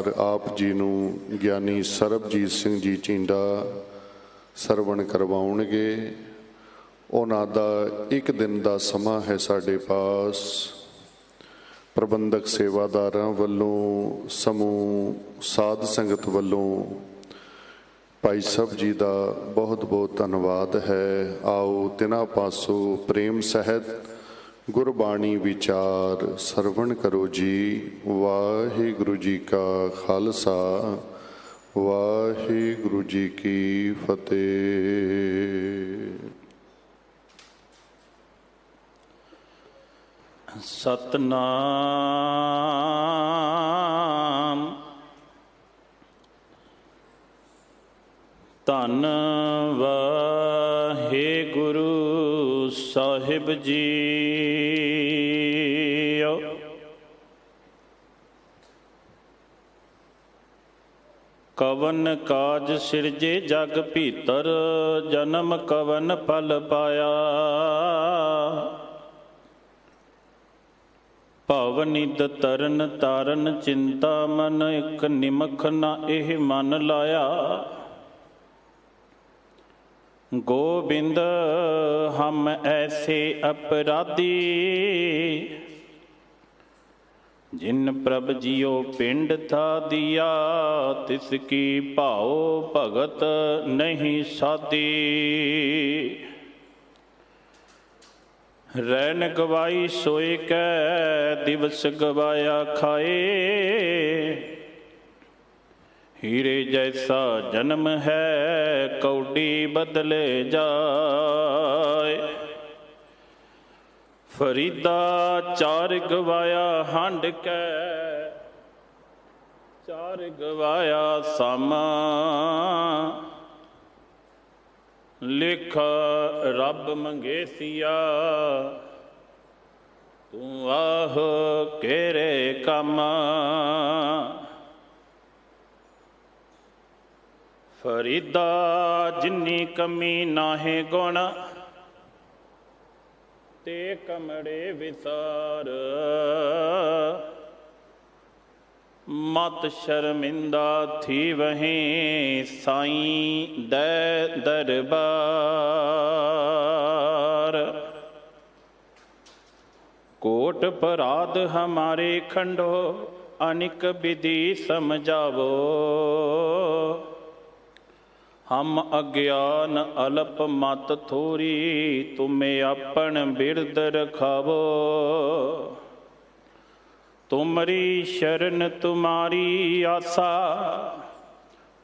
ਵਿਚਾਰ ਆਪ ਜੀ ਨੂੰ ਗਿਆਨੀ ਸਰਬਜੀਤ ਸਿੰਘ ਜੀ ਝੀਂਡਾ ਸਰਵਣ ਕਰਵਾਉਣਗੇ। ਉਹਨਾਂ ਦਾ ਇੱਕ ਦਿਨ ਦਾ ਸਮਾਂ ਹੈ ਸਾਡੇ ਪਾਸ। ਪ੍ਰਬੰਧਕ ਸੇਵਾਦਾਰਾਂ ਵੱਲੋਂ, ਸਮੂਹ ਸਾਧ ਸੰਗਤ ਵੱਲੋਂ ਭਾਈ ਸਾਹਿਬ ਜੀ ਦਾ ਬਹੁਤ ਬਹੁਤ ਧੰਨਵਾਦ ਹੈ। ਆਓ ਤਿਨਾਂ ਪਾਸੋਂ ਪ੍ਰੇਮ ਸਹਿਤ ਗੁਰਬਾਣੀ ਵਿਚਾਰ ਸਰਵਣ ਕਰੋ ਜੀ। ਵਾਹਿਗੁਰੂ ਜੀ ਕਾ ਖਾਲਸਾ, ਵਾਹਿਗੁਰੂ ਜੀ ਕੀ ਫਤਿਹ। ਸਤਨਾਮ। ਧੰਨ ਵਾਹਿਗੁਰੂ ਸਾਹਿਬ ਜੀ। ਕਵਨ ਕਾਜ ਸਿਰਜੇ ਜਗ ਭੀਤਰ, ਜਨਮ ਕਵਨ ਫਲ ਪਾਇਆ। ਭਵ ਨਿਦ ਤਰਨ ਤਾਰਨ ਚਿੰਤਾ ਮਨ, ਇਕ ਨਿਮਖ ਨਾ ਇਹ ਮਨ ਲਾਇਆ। ਗੋਬਿੰਦ ਹਮ ਐਸੇ ਅਪਰਾਧੀ, ਜਿਨ ਪ੍ਰਭ ਜਿਉ ਪਿੰਡ ਥਾ ਦਿਆ। ਤਿਸ ਕੀ ਭਾਉ ਭਗਤ ਨਹੀਂ ਸਾਦੀ। ਰੈਨ ਗਵਾਈ ਸੋਏ ਕੈ, ਦਿਵਸ ਗਵਾਇਆ ਖਾਏ। ਹੀਰੇ ਜੈਸਾ ਜਨਮ ਹੈ, ਕੌਡੀ ਬਦਲੇ ਜਾਏ। ਫਰੀਦਾ ਚਾਰ ਗਵਾਇਆ ਹੰਡ ਕੈ, ਚਾਰ ਗਵਾਇਆ ਸਾਮਾ। ਲਿਖ ਰੱਬ ਮੰਗੇਸੀਆ, ਤੂੰ ਆਹ ਕਿਹੜੇ ਕੰਮ। ਫਰੀਦਾ ਜਿੰਨੀ ਕਮੀ ਨਾਹੇ ਗੁਣ, ਤੇ ਕਮੜੇ ਵਿਸਾਰ। ਮਤ ਸ਼ਰਮਿੰਦਾ ਥੀ ਵਹੀਂ, ਸਾਈਂ ਦੈ ਦਰਬਾਰ। ਕੋਟ ਪਰਾਧ ਹਮਾਰੇ ਖੰਡੋ, ਅਨਿਕ ਵਿਧि ਸਮਝਾਵੋ। ਹਮ ਅਗਿਆਨ ਅਲਪ ਮਤ ਥੋਰੀ, ਤੁਮੇ ਆਪਨ ਬਿਰਦ ਰਖਾਵੋ। ਤੁਮਰੀ ਸ਼ਰਨ ਤੁਮਾਰੀ ਆਸਾ,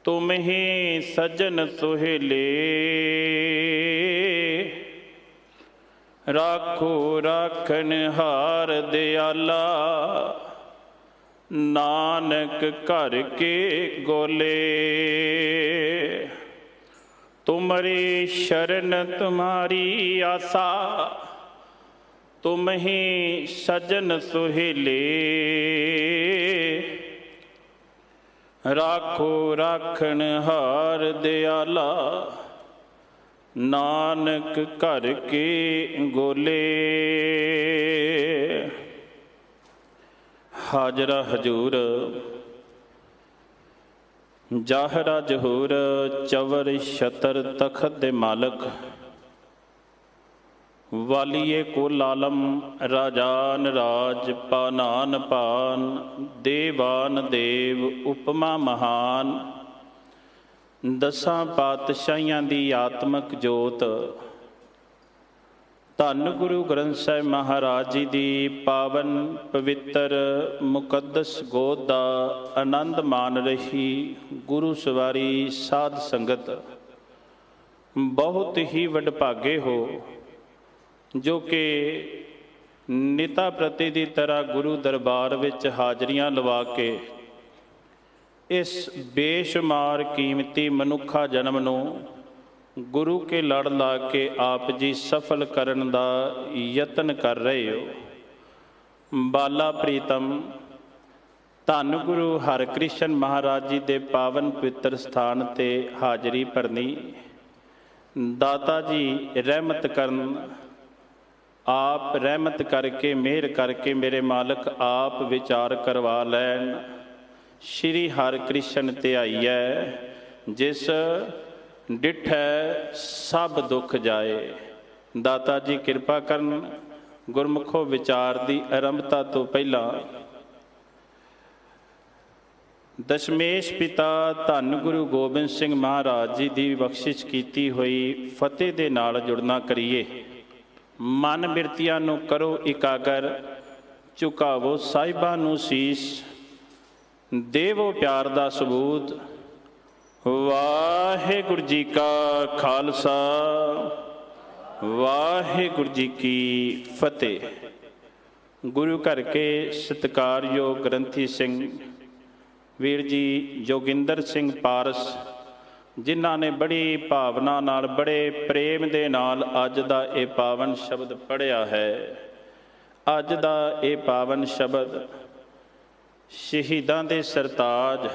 ਤੁਮ ਹੀ ਸਜਨ ਸੁਹੇਲੇ। ਰਾਖੋ ਰਾਖਨ ਹਾਰ ਦਿਆਲਾ, ਨਾਨਕ ਘਰ ਕੇ ਗੋਲੇ। ਤੁਮਰੀ ਸ਼ਰਨ ਤੁਮਾਰੀ ਆਸਾ, ਤੁਮ ਹੀ ਸਜਨ ਸੁਹੇਲੇ। ਰਾਖੋ ਰਾਖਣ ਹਾਰ ਦਿਆਲਾ, ਨਾਨਕ ਘਰ ਕੇ ਗੋਲੇ। ਹਾਜ਼ਰਾ ਹਜ਼ੂਰ ਜਾਹਰਾ ਜਹੂਰ, ਚਵਰ ਛਤਰ ਤਖਤ ਦੇ ਮਾਲਕ, ਵਾਲੀਏ ਕੁਲ ਆਲਮ, ਰਾਜਾਨ ਰਾਜ, ਪਾਨਾਨ ਪਾਨ, ਦੇਵਾਨ ਦੇਵ, ਉਪਮਾ ਮਹਾਨ। ਦਸਾਂ ਪਾਤਸ਼ਾਹੀਆਂ ਦੀ ਆਤਮਕ ਜੋਤ, ਧੰਨ ਗੁਰੂ ਗ੍ਰੰਥ ਸਾਹਿਬ ਮਹਾਰਾਜ ਜੀ ਦੀ ਪਾਵਨ ਪਵਿੱਤਰ ਮੁਕੱਦਸ ਗੋਦ ਦਾ ਆਨੰਦ ਮਾਣ ਰਹੀ ਗੁਰੂ ਸਵਾਰੀ ਸਾਧ ਸੰਗਤ, ਬਹੁਤ ਹੀ ਵਡਭਾਗੇ ਹੋ ਜੋ ਕਿ ਨਿਤਾ ਪ੍ਰਤੀ ਦੀ ਤਰ੍ਹਾਂ ਗੁਰੂ ਦਰਬਾਰ ਵਿੱਚ ਹਾਜ਼ਰੀਆਂ ਲਵਾ ਕੇ ਇਸ ਬੇਸ਼ੁਮਾਰ ਕੀਮਤੀ ਮਨੁੱਖਾ ਜਨਮ ਨੂੰ ਗੁਰੂ ਕੇ ਲੜ ਲਾ ਕੇ ਆਪ ਜੀ ਸਫਲ ਕਰਨ ਦਾ ਯਤਨ ਕਰ ਰਹੇ ਹੋ। ਬਾਲਾ ਪ੍ਰੀਤਮ ਧੰਨ ਗੁਰੂ ਹਰਿਕ੍ਰਿਸ਼ਨ ਮਹਾਰਾਜ ਜੀ ਦੇ ਪਾਵਨ ਪਵਿੱਤਰ ਸਥਾਨ 'ਤੇ ਹਾਜ਼ਰੀ ਭਰਨੀ, ਦਾਤਾ ਜੀ ਰਹਿਮਤ ਕਰਨ, ਆਪ ਰਹਿਮਤ ਕਰਕੇ ਮਿਹਰ ਕਰਕੇ ਮੇਰੇ ਮਾਲਕ ਆਪ ਵਿਚਾਰ ਕਰਵਾ ਲੈਣ। श्री हर कृष्ण ध्याईਐ जिस डिठै सब दुख जाए। दाता जी किरपा करन गुरमुखो विचार की आरंभता तो पहला दशमेश पिता धन गुरु गोबिंद सिंह महाराज जी की बख्शिश की हुई फतेह दे नाल जुड़ना करिए। मन बिरतियां नूं करो इकागर, झुकावो साहिबां नूं शीश, देवो प्यार दा सबूत। वाहिगुरू जी का खालसा, वाहिगुरू जी की फतेह। गुरु घर के सत्कारयोग ग्रंथी सिंह वीर जी जोगिंदर सिंह पारस, जिन्हां ने बड़ी भावना नाल बड़े प्रेम दे नाल अज दा ये पावन शब्द पढ़िया है। अज दा ये पावन शब्द शहीदां दे सरताज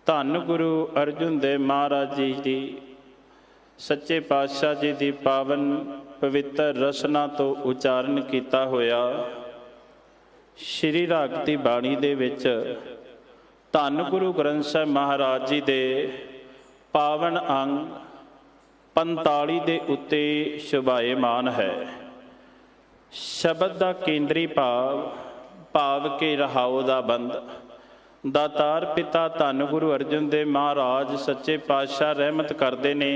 धन गुरु अर्जुन देव महाराज जी की सच्चे पातशाह जी की पावन पवित्र रसना तो उचारण किया होया श्री राग की बाणी दे विच धन गुरु ग्रंथ साहिब महाराज जी दे पावन अंग 45 दे उत्ते शोभायमान है। शब्द का केंद्री भाव के रहाओ दा बंद। दातार पिता धन गुरु अर्जुन देव महाराज सच्चे पातशाह रहमत करते ने,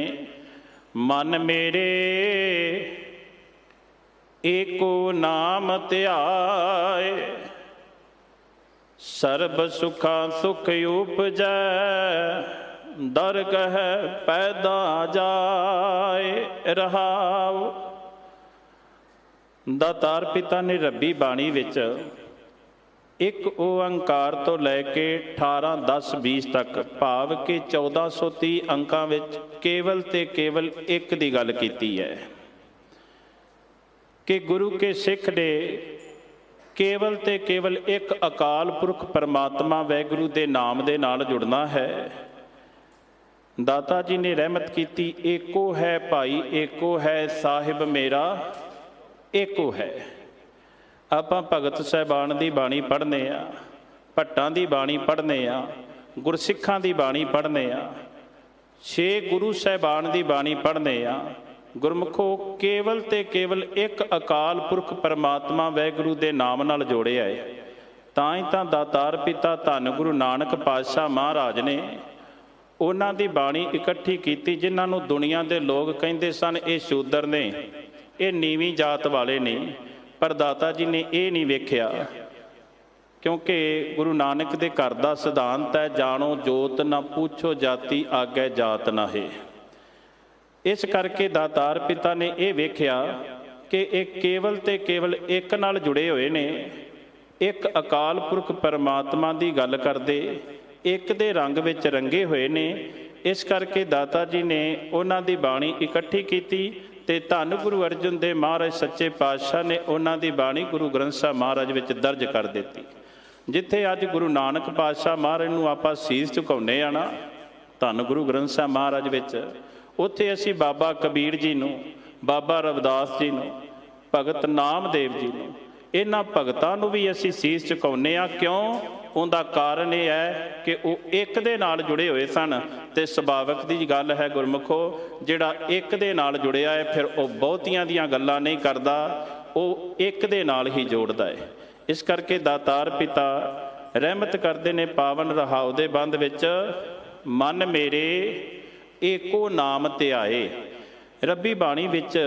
मन मेरे एको नाम ध्याए, सर्ब सुखा सुख उपजै, दरगह पैदा जाए रहाओ। दातार पिता ने रब्बी बाणी विच एक ओंकार तो लैके 18, 10, 20 तक भाव के 1430 अंकां विच केवल ते केवल एक दी गल कीती है कि गुरु के सिख ने केवल ते केवल एक अकाल पुरख परमात्मा वैगुरु दे नाम दे नाल जुड़ना है। दाता जी ने रहमत की, एको है भाई एको है साहिब मेरा एको है। आपां भगत साहिबान की बाणी पढ़ने आ, भट्टां की बाणी पढ़ने आ, गुरसिखां की बाणी पढ़ने आ, 6 गुरु साहिबान की बाणी पढ़ने आ। गुरमुखो केवल ते केवल एक अकाल पुरख परमात्मा वैगुरु दे नाम नाल जोड़िया है। तां ही तां दातार पिता धन गुरु नानक पातशाह महाराज ने उन्हां दी बाणी इकट्ठी की, जिन्हां नूं दुनिया के लोग कहिंदे सन ये शूदर ने, ये नीवीं जात वाले ने। पर दाता जी ने ये नहीं वेख्या, क्योंकि गुरु नानक दे घर दा सिद्धांत है, जानो जोत ना पूछो जाति आगे जात ना है। इस करके दातार पिता ने यह वेख्या कि एक केवल ते केवल एक नाल जुड़े हुए ने, एक अकाल पुरख परमात्मा की गल करते, एक दे रंग विच रंगे हुए ने। इस करके दाता जी ने उन्हां दी बाणी इकट्ठी की ते धन गुरु अर्जुन देव महाराज सच्चे पातशाह ने उन्हां दी बाणी गुरु ग्रंथ साहिब महाराज विच दर्ज कर दिती। जिथे अज गुरु नानक पातशाह महाराज नूं आपां सीस झुकाउने आ ना धन गुरु ग्रंथ साहिब महाराज विच, उत्थे असीं बाबा कबीर जी नूं, बाबा रविदास जी नूं, भगत नामदेव जी नूं, इन्हां भगतां नूं भी असीं सीस झुकाउने आ। क्यों? उनका कारण यह है कि वो एक दे नाल जुड़े हुए सन। तो सुभावक की गल है गुरमुखो, जिहड़ा एक दे नाल जुड़िया है फिर वो बहुतियां दियां गल्लां नहीं करदा, वो एक दे नाल ही जोड़दा है। इस करके दातार पिता रहमत करते ने पावन रहाओ दे बंद विच, मन मेरे एको नाम ध्याए। रब्बी बाणी विच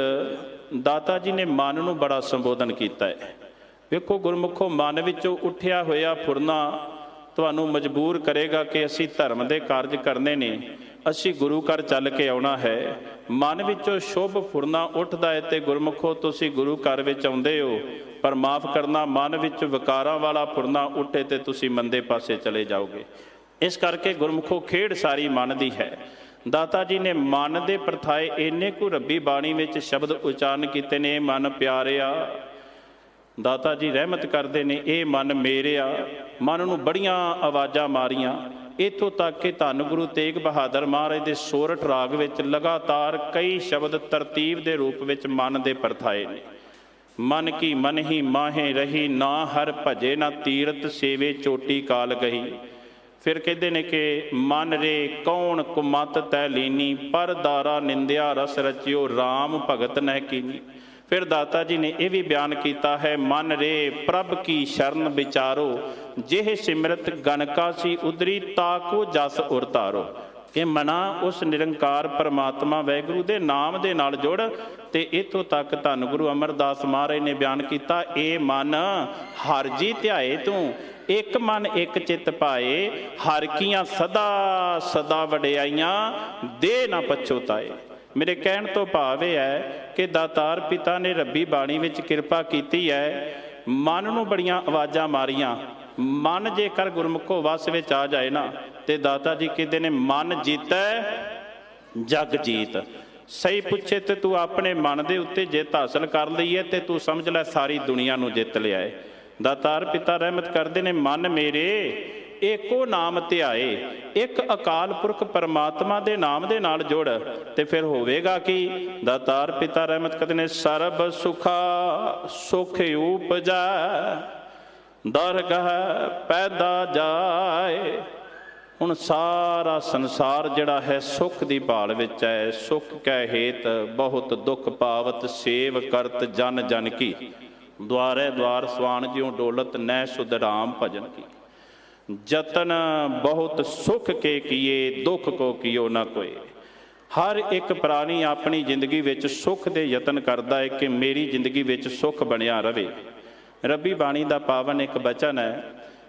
दाता जी ने मन नूं बड़ा संबोधन किया है। वेखो गुरमुखो, मन विचों उठिया होया फुरना तुहानूं मजबूर करेगा कि असी धर्म दे कारज करने ने, असी गुरु घर चल के आउणा है। मन विचों शुभ फुरना उठदा है ते गुरमुखो तुसी गुरु घर विच आउंदे हो, पर माफ़ करना मन विच विकारां वाला फुरना उठे ते तुसी मंदे पासे चले जाओगे। इस करके गुरमुखो खेड़ सारी मन दी है। दाता जी ने मन दे परथाए इन्ने कु रब्बी बाणी विच शब्द उचारण कीते ने, मन प्यारिया। दाता जी रहमत करते ने, ये मन मेरे आ। मन नूं बड़ियां आवाज़ां मारियां, इत्थों तक कि धन गुरु तेग बहादुर महाराज के सोरठ राग विच लगातार कई शब्द तरतीब के रूप में मन के परथाए ने। मन की मन ही माहे रही, ना हर भजे ना तीरथ सेवे चोटी काल गही। फिर कहते ने कि मन रे कौन कुमत तै लीनी, पर दारा निंदिया रस रचियो राम भगत न कीनी। फिर दाता जी ने यह भी बयान किया है, मन रे प्रभ की शरण विचारो, जेह सिमरत गणका सी उदरी ताको जस उरतारो। कि मना उस निरंकार परमात्मा वैगुरु दे नाम दे नाल जुड़। ते इत्थों तक धन गुरु अमरदास महाराज ने बयान किया, ए मन हर जी ध्याए तू, एक मन एक चित पाए, हर कीआं सदा सदा वडियाइयां दे ना पछोताए। मेरे कहण तो भाव यह है कि दातार पिता ने रब्बी बाणी विच किरपा कीती है। मन नूं बड़ियां आवाज़ां मारियां, मन जेकर गुरमुखो वस विच आ जाए ना, ते दाता जी कहते ने मन जीतै जग जीत। सही पुछे तो तू अपने मन के उत्ते जित हासिल कर ली है तो तू समझ लै सारी दुनिया नूं जित लिया है। दातार पिता रहमत करते ने, मन मेरे एको नाम ध्याए, एक अकाल पुरख परमात्मा दे नाम दे नाल जुड़, ते फिर होवेगा कि दातार पिता रहमत करते ने, सर्ब सुखा सुख उपजा दरगाह पैदा जाए। हुण सारा संसार जिहड़ा है सुख की भाल विच है। सुख कै हेत बहुत दुख पावत, सेव करत जन जन की, द्वारे द्वार स्वान ज्यों डोलत नै सुध राम भजन की। जतन बहुत सुख के किए, दुख को कियो ना कोई। हर एक प्राणी अपनी जिंदगी विच सुख दे यतन करता है कि मेरी जिंदगी विच सुख बनिया रहे। रब्बी बाणी दा पावन एक बचन है,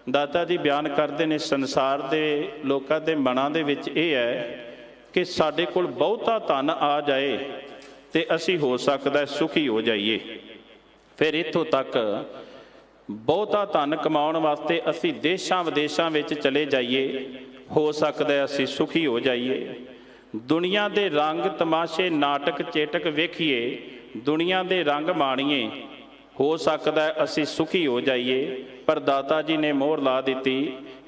दाता जी बयान करते हैं, संसार के लोगों के मनां दे विच यह है कि साडे कोल बहुता धन आ जाए तो असी हो सकता है सुखी हो जाइए। फिर इत्थों तक बहुता धन कमाउण वास्ते असी देशां विदेशां विच चले जाइए, हो सकता है असी सुखी हो जाइए। दुनिया के रंग तमाशे नाटक चेटक वेखिए, दुनिया के रंग माणीए, हो सकता है असी सुखी हो जाइए। पर दाता जी ने मोहर ला दी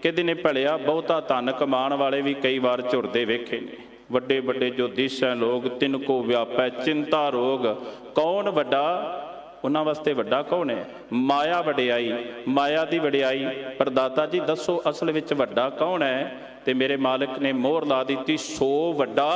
कि दिने भलिया बहुता धन कमाण वाले भी कई बार झुरदे वेखे ने। वड्डे वड्डे जो देश है लोग, तिनको व्यापै चिंता रोग, कौन वड्डा उन्हां वास्ते वड्डा कौन है? माया वडियाई, माया की वडियाई। पर दाता जी दसो असल विच वड्डा कौन है? ते मेरे मालिक ने मोहर ला दी, सो वड्डा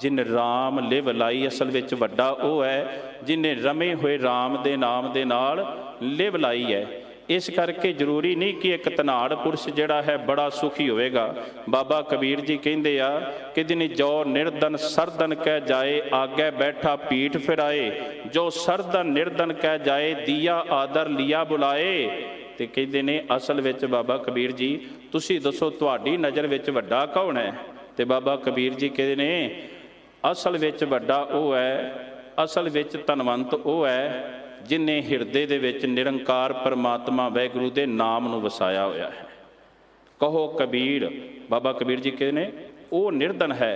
जिन राम लिव लाई। असल विच वड्डा वो है जिन्हें रमे हुए राम दे नाम दे नाल लिव लाई है। इस करके जरूरी नहीं कि एक धनाड़ पुरुष जिहड़ा है बड़ा सुखी होएगा। बाबा कबीर जी कहते आ कि जिन्हें जो निर्धन सरदन कह जाए, आगे बैठा पीठ फिराए, जो सरदन निर्धन कह जाए, दिया आदर लिया बुलाए। तो कहते ने असल विच बाबा कबीर जी तुसी दसो तुहाडी नज़र विच वड्डा कौन है? तो बाबा कबीर जी कहते ने असल विच वड्डा वो है, असल विच धनवंत वो है जिन्हें हिरदे दे विच निरंकार परमात्मा वैगुरु दे नाम नूं वसाया होया है। कहो कबीर, बाबा कबीर जी कहते ने वो निर्धन है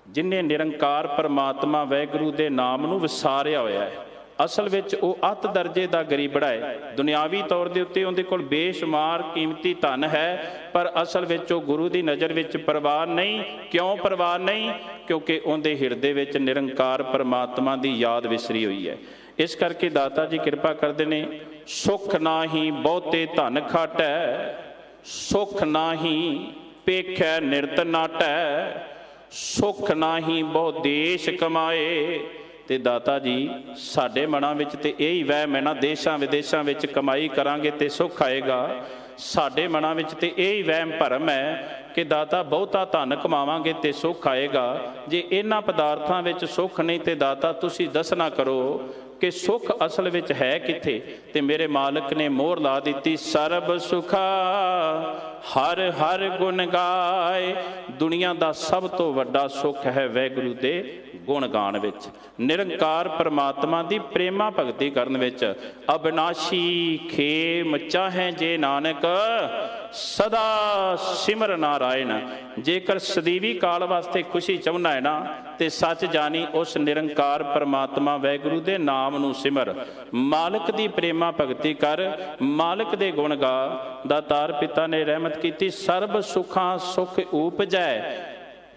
जिन्हें निरंकार परमात्मा वैगुरु दे नाम नूं वसारिया होया है। असल विच वो अत दर्जे का गरीबड़ा है। दुनियावी तौर के उत्ते उहदे कोल बेशुमार कीमती धन है, पर असल विच वो गुरु की नज़र विच परवार नहीं। क्यों परवार नहीं? क्योंकि उहदे हिरदे विच निरंकार परमात्मा की याद विसरी हुई है। इस करके दाता जी कृपा करते ने, सुख ना ही बहुते धन खाटै, सुख ना ही पेखै निरत नाटै, सुख ना ही बहु देश कमाए। ते दाता जी साडे मनां विच ते यही वहम है ना, देशां विदेशां विच कमाई करांगे ते सुख आएगा। साडे मनां विच ते यही वहम भरम है कि दाता बहुता धन कमावांगे ते सुख आएगा। जे इन्हां पदार्थां विच सुख नहीं ते दाता तुसीं दसना करो कि सुख असल विच है किथे? ते मेरे मालिक ने मोहर ला दी, सर्ब सुखा हर हर गुण गाए। दुनिया का सब तो वड्डा सुख है वैगुरु दे गुण गाण विच, निरंकार परमात्मा की प्रेमा भगती करन विच। अविनाशी खेम चाहे जे नानक, सदा सिमर नारायण। जेकर सदीवी काल वास्ते खुशी चाहुंदा है ना, ते सच जानी उस निरंकार परमात्मा वैगुरु दे नाम नूं सिमर, मालिक दी प्रेमा भगती कर, मालिक दे गुण गा। दातार पिता ने रहमत कीती, सर्ब सुखां सुख उपजै।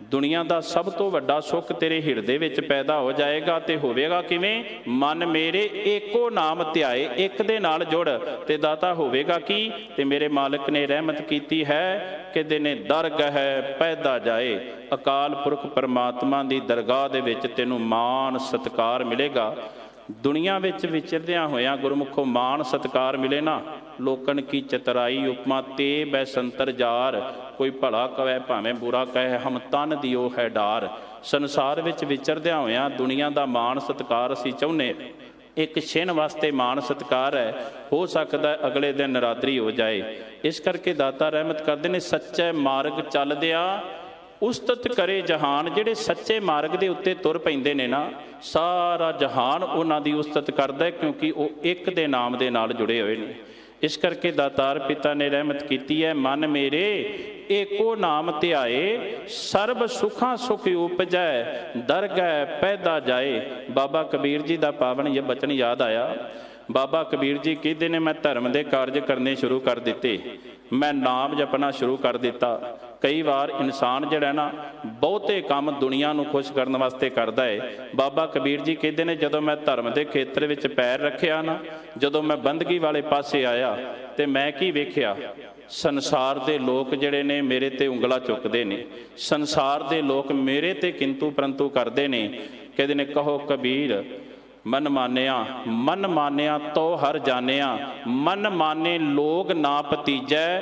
ਦੁਨੀਆ ਦਾ ਸਭ ਤੋਂ ਵੱਡਾ ਸੁੱਖ ਤੇਰੇ ਹਿਰਦੇ ਵਿੱਚ ਪੈਦਾ ਹੋ ਜਾਏਗਾ। ਤੇ ਹੋਵੇਗਾ ਕਿਵੇਂ? ਮਨ ਮੇਰੇ ਏਕੋ ਨਾਮ ਧਿਆਏ, ਇੱਕ ਦੇ ਨਾਲ ਜੁੜ। ਤੇ ਦਾਤਾ ਹੋਵੇਗਾ ਕੀ? ਤੇ ਮੇਰੇ ਮਾਲਕ ਨੇ ਰਹਿਮਤ ਕੀਤੀ ਹੈ ਕਿ ਦਿਨੇ ਦਰਗਾਹ ਪੈਦਾ ਜਾਏ। ਅਕਾਲ ਪੁਰਖ ਪਰਮਾਤਮਾ ਦੀ ਦਰਗਾਹ ਦੇ ਵਿੱਚ ਤੈਨੂੰ ਮਾਣ ਸਤਿਕਾਰ ਮਿਲੇਗਾ। ਦੁਨੀਆ ਵਿੱਚ ਵਿਚਰਦਿਆਂ ਹੋਇਆਂ ਗੁਰਮੁਖੋ ਮਾਣ ਸਤਿਕਾਰ ਮਿਲੇ ਨਾ। ਲੋਕਨ ਕੀ ਚਤਰਾਈ ਉਪਮਾ ਤੇ ਬੈ ਸੰਤਰ ਜਾਰ, ਕੋਈ ਭਲਾ ਕਹੈ ਭਾਵੇਂ ਬੁਰਾ ਕਹੈ, ਹਮ ਤਨ ਦਿਓ ਹੈ ਡਾਰ। ਸੰਸਾਰ ਵਿੱਚ ਵਿਚਰਦਿਆਂ ਹੋਇਆਂ ਦੁਨੀਆ ਦਾ ਮਾਣ ਸਤਿਕਾਰ ਅਸੀਂ ਚਾਹੁੰਦੇ, ਇੱਕ ਛਿਨ ਵਾਸਤੇ ਮਾਣ ਸਤਿਕਾਰ ਹੈ, ਹੋ ਸਕਦਾ ਅਗਲੇ ਦਿਨ ਨਰਾਦਰੀ ਹੋ ਜਾਏ। ਇਸ ਕਰਕੇ ਦਾਤਾ ਰਹਿਮਤ ਕਰਦੇ ਨੇ, ਸੱਚੇ ਮਾਰਗ ਚੱਲਦਿਆਂ ਉਸਤਤ ਕਰੇ ਜਹਾਨ। ਜਿਹੜੇ ਸੱਚੇ ਮਾਰਗ ਦੇ ਉੱਤੇ ਤੁਰ ਪੈਂਦੇ ਨੇ ਨਾ, ਸਾਰਾ ਜਹਾਨ ਉਹਨਾਂ ਦੀ ਉਸਤਤ ਕਰਦਾ, ਕਿਉਂਕਿ ਉਹ ਇੱਕ ਦੇ ਨਾਮ ਦੇ ਨਾਲ ਜੁੜੇ ਹੋਏ ਨੇ। ਇਸ ਕਰਕੇ ਦਾਤਾਰ ਪਿਤਾ ਨੇ ਰਹਿਮਤ ਕੀਤੀ ਹੈ, ਮਨ ਮੇਰੇ ਏਕੋ ਨਾਮ ਧਿਆਏ, ਸਰਬ ਸੁਖਾਂ ਸੁਖ ਉਪਜੈ, ਦਰਗਹਿ ਪੈਦਾ ਜਾਏ। ਬਾਬਾ ਕਬੀਰ ਜੀ ਦਾ ਪਾਵਨ ਇਹ ਬਚਨ ਯਾਦ ਆਇਆ। ਬਾਬਾ ਕਬੀਰ ਜੀ ਕਹਿੰਦੇ ਨੇ, ਮੈਂ ਧਰਮ ਦੇ ਕਾਰਜ ਕਰਨੇ ਸ਼ੁਰੂ ਕਰ ਦਿੱਤੇ, ਮੈਂ ਨਾਮ ਜਪਣਾ ਸ਼ੁਰੂ ਕਰ ਦਿੱਤਾ। ਕਈ ਵਾਰ ਇਨਸਾਨ ਜਿਹੜਾ ਨਾ ਬਹੁਤੇ ਕੰਮ ਦੁਨੀਆ ਨੂੰ ਖੁਸ਼ ਕਰਨ ਵਾਸਤੇ ਕਰਦਾ ਹੈ। ਬਾਬਾ ਕਬੀਰ ਜੀ ਕਹਿੰਦੇ ਨੇ, ਜਦੋਂ ਮੈਂ ਧਰਮ ਦੇ ਖੇਤਰ ਵਿੱਚ ਪੈਰ ਰੱਖਿਆ ਨਾ, ਜਦੋਂ ਮੈਂ ਬੰਦਗੀ ਵਾਲੇ ਪਾਸੇ ਆਇਆ, ਤੇ ਮੈਂ ਕੀ ਵੇਖਿਆ? ਸੰਸਾਰ ਦੇ ਲੋਕ ਜਿਹੜੇ ਨੇ ਮੇਰੇ ਤੇ ਉਂਗਲਾਂ ਚੁੱਕਦੇ ਨੇ, ਸੰਸਾਰ ਦੇ ਲੋਕ ਮੇਰੇ ਤੇ ਕਿੰਤੂ ਪਰੰਤੂ ਕਰਦੇ ਨੇ। ਕਹਿੰਦੇ ਨੇ, ਕਹੋ ਕਬੀਰ ਮਨ ਮਾਨਿਆ ਤੋ ਹਰ ਜਾਣਿਆ, ਮਨ ਮਾਨੇ ਲੋਗ ਨਾ ਭਤੀਜੈ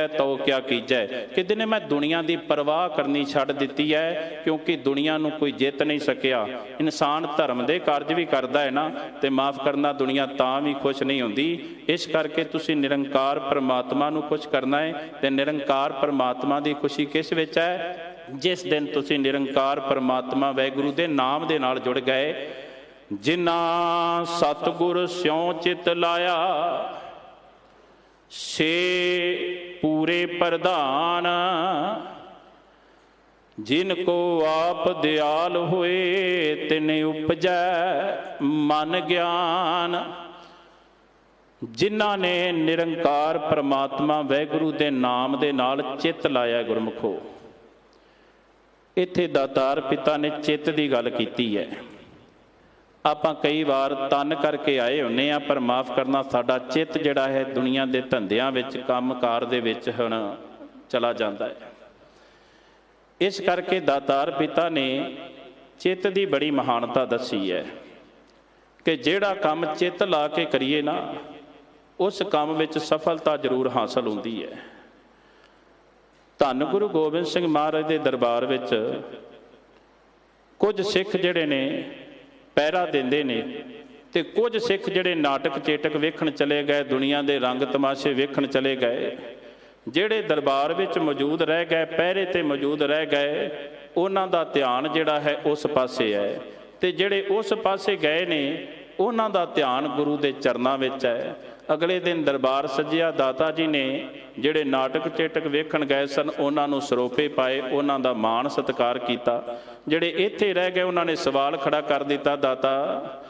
ਤੋ ਕਿਆ ਕੀਜੈ। ਕਹਿੰਦੇ ਨੇ, ਮੈਂ ਦੁਨੀਆ ਦੀ ਪਰਵਾਹ ਕਰਨੀ ਛੱਡ ਦਿੱਤੀ ਹੈ, ਕਿਉਂਕਿ ਦੁਨੀਆ ਨੂੰ ਕੋਈ ਜਿੱਤ ਨਹੀਂ ਸਕਿਆ। ਇਨਸਾਨ ਧਰਮ ਦੇ ਕਾਰਜ ਵੀ ਕਰਦਾ ਹੈ ਨਾ, ਤੇ ਮਾਫ ਕਰਨਾ, ਦੁਨੀਆ ਤਾਂ ਵੀ ਖੁਸ਼ ਨਹੀਂ ਹੁੰਦੀ। ਇਸ ਕਰਕੇ ਤੁਸੀਂ ਨਿਰੰਕਾਰ ਪਰਮਾਤਮਾ ਨੂੰ ਖੁਸ਼ ਕਰਨਾ ਹੈ। ਤੇ ਨਿਰੰਕਾਰ ਪਰਮਾਤਮਾ ਦੀ ਖੁਸ਼ੀ ਕਿਸ ਵਿੱਚ ਹੈ? ਜਿਸ ਦਿਨ ਤੁਸੀਂ ਨਿਰੰਕਾਰ ਪਰਮਾਤਮਾ ਵਾਹਿਗੁਰੂ ਦੇ ਨਾਮ ਦੇ ਨਾਲ ਜੁੜ ਗਏ। ਜਿਨ੍ਹਾਂ ਸਤਿਗੁਰ ਸਿਉ ਚਿਤ ਲਾਇਆ, ਸੇ ਪੂਰੇ ਪ੍ਰਧਾਨ, ਜਿਨ ਕੋ ਆਪ ਦਿਆਲ ਹੋਏ, ਤਿਨ ਉਪਜੈ ਮਨ ਗਿਆਨ। ਜਿਨ੍ਹਾਂ ਨੇ ਨਿਰੰਕਾਰ ਪਰਮਾਤਮਾ ਵਾਹਿਗੁਰੂ ਦੇ ਨਾਮ ਦੇ ਨਾਲ ਚਿੱਤ ਲਾਇਆ। ਗੁਰਮੁਖੋ, ਇੱਥੇ ਦਾਤਾਰ ਪਿਤਾ ਨੇ ਚਿੱਤ ਦੀ ਗੱਲ ਕੀਤੀ ਹੈ। ਆਪਾਂ ਕਈ ਵਾਰ ਤਨ ਕਰਕੇ ਆਏ ਹੁੰਦੇ ਆ, ਪਰ ਮਾਫ ਕਰਨਾ, ਸਾਡਾ ਚਿੱਤ ਜਿਹੜਾ ਹੈ ਦੁਨੀਆ ਦੇ ਧੰਦਿਆਂ ਵਿੱਚ, ਕੰਮਕਾਰ ਦੇ ਵਿੱਚ ਹੁਣ ਚਲਾ ਜਾਂਦਾ ਹੈ। ਇਸ ਕਰਕੇ ਦਾਤਾਰ ਪਿਤਾ ਨੇ ਚਿੱਤ ਦੀ ਬੜੀ ਮਹਾਨਤਾ ਦੱਸੀ ਹੈ ਕਿ ਜਿਹੜਾ ਕੰਮ ਚਿੱਤ ਲਾ ਕੇ ਕਰੀਏ ਨਾ, ਉਸ ਕੰਮ ਵਿੱਚ ਸਫਲਤਾ ਜ਼ਰੂਰ ਹਾਸਲ ਹੁੰਦੀ ਹੈ। ਧੰਨ ਗੁਰੂ ਗੋਬਿੰਦ ਸਿੰਘ ਮਹਾਰਾਜ ਦੇ ਦਰਬਾਰ ਵਿੱਚ ਕੁਝ ਸਿੱਖ ਜਿਹੜੇ ਨੇ ਪਹਿਰਾ ਦਿੰਦੇ ਨੇ, ਤੇ ਕੁਝ ਸਿੱਖ ਜਿਹੜੇ ਨਾਟਕ ਚੇਟਕ ਵੇਖਣ ਚਲੇ ਗਏ, ਦੁਨੀਆ ਦੇ ਰੰਗ ਤਮਾਸ਼ੇ ਵੇਖਣ ਚਲੇ ਗਏ। ਜਿਹੜੇ ਦਰਬਾਰ ਵਿੱਚ ਮੌਜੂਦ ਰਹਿ ਗਏ, ਪਹਿਰੇ ਤੇ ਮੌਜੂਦ ਰਹਿ ਗਏ, ਉਹਨਾਂ ਦਾ ਧਿਆਨ ਜਿਹੜਾ ਹੈ ਉਸ ਪਾਸੇ ਹੈ। ਤੇ ਜਿਹੜੇ ਉਸ ਪਾਸੇ ਗਏ ਨੇ, ਉਹਨਾਂ ਦਾ ਧਿਆਨ ਗੁਰੂ ਦੇ ਚਰਨਾਂ ਵਿੱਚ ਹੈ। ਅਗਲੇ ਦਿਨ ਦਰਬਾਰ ਸੱਜਿਆ, ਦਾਤਾ ਜੀ ਨੇ ਜਿਹੜੇ ਨਾਟਕ ਚੇਟਕ ਵੇਖਣ ਗਏ ਸਨ, ਉਹਨਾਂ ਨੂੰ ਸਰੋਪੇ ਪਾਏ, ਉਹਨਾਂ ਦਾ ਮਾਣ ਸਤਿਕਾਰ ਕੀਤਾ। ਜਿਹੜੇ ਇੱਥੇ ਰਹਿ ਗਏ, ਉਹਨਾਂ ਨੇ ਸਵਾਲ ਖੜਾ ਕਰ ਦਿੱਤਾ, ਦਾਤਾ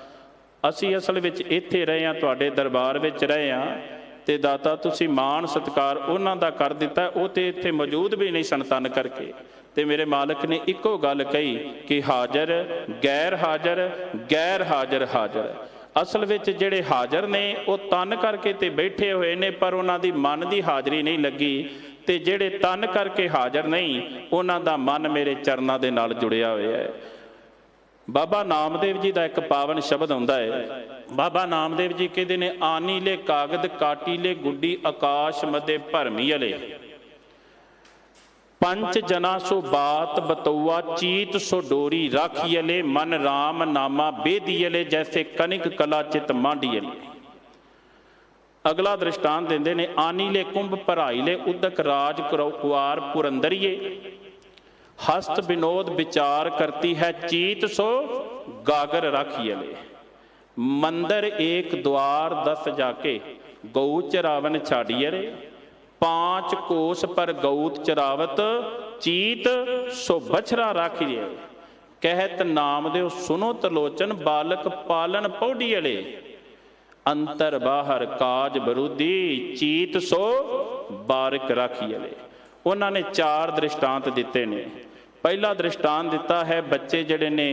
ਅਸੀਂ ਅਸਲ ਵਿੱਚ ਇੱਥੇ ਰਹੇ ਹਾਂ, ਤੁਹਾਡੇ ਦਰਬਾਰ ਵਿੱਚ ਰਹੇ ਹਾਂ, ਤੇ ਦਾਤਾ ਤੁਸੀਂ ਮਾਣ ਸਤਿਕਾਰ ਉਹਨਾਂ ਦਾ ਕਰ ਦਿੱਤਾ, ਉਹ ਤੇ ਇੱਥੇ ਮੌਜੂਦ ਵੀ ਨਹੀਂ ਸਨ ਤਨ ਕਰਕੇ। ਤੇ ਮੇਰੇ ਮਾਲਕ ਨੇ ਇੱਕੋ ਗੱਲ ਕਹੀ ਕਿ ਹਾਜ਼ਰ ਗੈਰ ਹਾਜ਼ਰ, ਗੈਰ ਹਾਜ਼ਰ ਹਾਜ਼ਰ। ਅਸਲ ਵਿੱਚ ਜਿਹੜੇ ਹਾਜ਼ਰ ਨੇ ਉਹ ਤਨ ਕਰਕੇ ਤੇ ਬੈਠੇ ਹੋਏ ਨੇ, ਪਰ ਉਹਨਾਂ ਦੀ ਮਨ ਦੀ ਹਾਜ਼ਰੀ ਨਹੀਂ ਲੱਗੀ। ਤੇ ਜਿਹੜੇ ਤਨ ਕਰਕੇ ਹਾਜ਼ਰ ਨਹੀਂ, ਉਹਨਾਂ ਦਾ ਮਨ ਮੇਰੇ ਚਰਨਾਂ ਦੇ ਨਾਲ ਜੁੜਿਆ ਹੋਇਆ ਹੈ। ਬਾਬਾ ਨਾਮਦੇਵ ਜੀ ਦਾ ਇੱਕ ਪਾਵਨ ਸ਼ਬਦ ਹੁੰਦਾ ਹੈ। ਬਾਬਾ ਨਾਮਦੇਵ ਜੀ ਕਹਿੰਦੇ ਨੇ, ਆਨੀ ਲੈ ਕਾਗਦ ਕਾਟੀ ਲੈ ਗੁੱਡੀ, ਆਕਾਸ਼ ਮਦੇ ਭਰਮੀ ਅਲੇ, ਪੰਚ ਜਨਾ ਸੋ ਬਾਤ ਬਤੌਆ, ਚੀਤ ਸੋ ਡੋਰੀ ਰਾਖੀਅਲੇ, ਮਨ ਰਾਮ ਨਾਮਾ ਬੇਦੀਅਲੇ, ਜੈਸੇ ਕਨਿਕ ਕਲਾ ਚਿਤ ਮਾਂਡੀਅਲੇ। ਅਗਲਾ ਦ੍ਰਿਸ਼ਟਾਂਤ ਦਿੰਦੇ ਨੇ, ਆਨੀ ਲੈ ਕੁੰਭ ਭਰਾਈ ਲੈ, ਉਦਕ ਰਾਜ ਕੁਆਰ ਪੁਰੰਦਰੀਏ, ਹਸਤ ਵਿਨੋਦ ਵਿਚਾਰ ਕਰਤੀ ਹੈ, ਚੀਤ ਸੋ ਗਾਗਰ ਰਾਖੀਅਲੇ। ਮੰਦਰ ਏਕ द्वार 10 जाके, गौ चरावन छाड़िए रे, 5 कोस पर गौत चरावत, चीत सो बछरा राखिए। कहत नामदेव सुनो तलोचन, बालक पालन पौड़ियले, अंतर बाहर काज बरूदी, चीत सो बारिक राखियले। ਉਹਨਾਂ ਨੇ 4 ਦ੍ਰਿਸ਼ਟਾਂਤ ਦਿੱਤੇ ਨੇ। ਪਹਿਲਾ ਦ੍ਰਿਸ਼ਟਾਂਤ ਦਿੱਤਾ ਹੈ ਬच्चे ਜਿਹੜੇ ਨੇ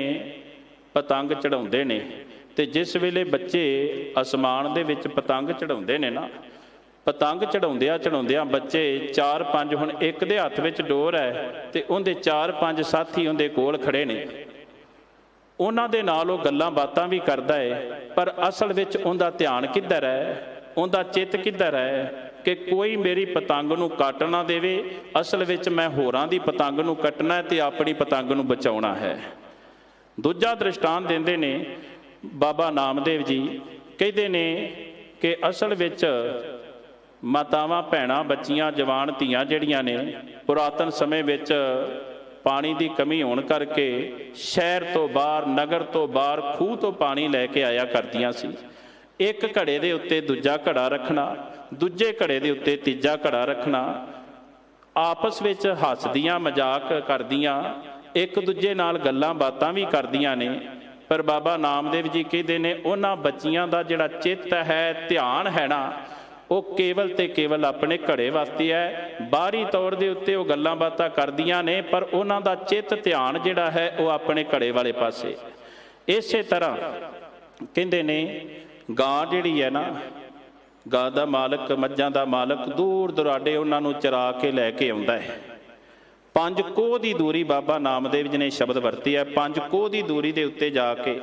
ਪਤੰਗ ਚੜਾਉਂਦੇ ਨੇ, ਤੇ ਜਿਸ ਵੇਲੇ ਬੱਚੇ ਅਸਮਾਨ ਦੇ ਵਿੱਚ ਪਤੰਗ ਚੜਾਉਂਦੇ ਨੇ ਨਾ, ਪਤੰਗ ਚੜਾਉਂਦਿਆਂ ਬੱਚੇ 4-5, ਹੁਣ ਇੱਕ ਦੇ ਹੱਥ ਵਿੱਚ ਡੋਰ ਹੈ ਤੇ ਉਹਦੇ 4-5 ਸਾਥੀ ਉਹਦੇ ਕੋਲ ਖੜੇ ਨੇ, ਉਹਨਾਂ ਦੇ ਨਾਲ ਉਹ ਗੱਲਾਂ ਬਾਤਾਂ ਵੀ ਕਰਦਾ ਹੈ, ਪਰ ਅਸਲ ਵਿੱਚ ਉਹਦਾ ਧਿਆਨ ਕਿੱਧਰ ਹੈ, ਉਹਦਾ ਚਿੱਤ ਕਿੱਧਰ ਹੈ ਕਿ ਕੋਈ ਮੇਰੀ ਪਤੰਗ ਨੂੰ ਕੱਟ ਨਾ ਦੇਵੇ। ਅਸਲ ਵਿੱਚ ਮੈਂ ਹੋਰਾਂ ਦੀ ਪਤੰਗ ਨੂੰ ਕੱਟਣਾ ਹੈ ਤੇ ਆਪਣੀ ਪਤੰਗ ਨੂੰ ਬਚਾਉਣਾ ਹੈ। ਦੂਜਾ ਦ੍ਰਿਸ਼ਟਾਂਤ ਦਿੰਦੇ ਨੇ ਬਾਬਾ ਨਾਮਦੇਵ ਜੀ, ਕਹਿੰਦੇ ਨੇ ਕਿ ਅਸਲ ਵਿੱਚ ਮਾਤਾਵਾਂ ਭੈਣਾਂ ਬੱਚੀਆਂ ਜਵਾਨ ਧੀਆਂ ਜਿਹੜੀਆਂ ਨੇ ਪੁਰਾਤਨ ਸਮੇਂ ਵਿੱਚ ਪਾਣੀ ਦੀ ਕਮੀ ਹੋਣ ਕਰਕੇ ਸ਼ਹਿਰ ਤੋਂ ਬਾਹਰ, ਨਗਰ ਤੋਂ ਬਾਹਰ ਖੂਹ ਤੋਂ ਪਾਣੀ ਲੈ ਕੇ ਆਇਆ ਕਰਦੀਆਂ ਸੀ। ਇੱਕ ਘੜੇ ਦੇ ਉੱਤੇ ਦੂਜਾ ਘੜਾ ਰੱਖਣਾ, ਦੂਜੇ ਘੜੇ ਦੇ ਉੱਤੇ ਤੀਜਾ ਘੜਾ ਰੱਖਣਾ, ਆਪਸ ਵਿੱਚ ਹੱਸਦੀਆਂ ਮਜ਼ਾਕ ਕਰਦੀਆਂ, ਇੱਕ ਦੂਜੇ ਨਾਲ ਗੱਲਾਂ ਬਾਤਾਂ ਵੀ ਕਰਦੀਆਂ ਨੇ। ਪਰ ਬਾਬਾ ਨਾਮਦੇਵ ਜੀ ਕਹਿੰਦੇ ਨੇ ਉਹਨਾਂ ਬੱਚੀਆਂ ਦਾ ਜਿਹੜਾ ਚਿੱਤ ਹੈ, ਧਿਆਨ ਹੈ ਨਾ, ਉਹ ਕੇਵਲ ਤੇ ਕੇਵਲ ਆਪਣੇ ਘੜੇ ਵਾਸਤੇ ਹੈ। ਬਾਹਰੀ ਤੌਰ ਦੇ ਉੱਤੇ ਉਹ ਗੱਲਾਂ ਬਾਤਾਂ ਕਰਦੀਆਂ ਨੇ, ਪਰ ਉਹਨਾਂ ਦਾ ਚਿੱਤ ਧਿਆਨ ਜਿਹੜਾ ਹੈ ਉਹ ਆਪਣੇ ਘੜੇ ਵਾਲੇ ਪਾਸੇ। ਇਸੇ ਤਰ੍ਹਾਂ ਕਹਿੰਦੇ ਨੇ ਗਾਂ ਜਿਹੜੀ ਹੈ ਨਾ, ਗਾਂ ਦਾ ਮਾਲਕ, ਮੱਝਾਂ ਦਾ ਮਾਲਕ ਦੂਰ ਦੁਰਾਡੇ ਉਹਨਾਂ ਨੂੰ ਚਰਾ ਕੇ ਲੈ ਕੇ ਆਉਂਦਾ ਹੈ। 5 ਕੋਹ ਦੀ ਦੂਰੀ ਬਾਬਾ ਨਾਮਦੇਵ ਜੀ ਨੇ ਸ਼ਬਦ ਵਰਤੀ ਹੈ, 5 ਕੋਹ ਦੀ ਦੂਰੀ ਦੇ ਉੱਤੇ ਜਾ ਕੇ,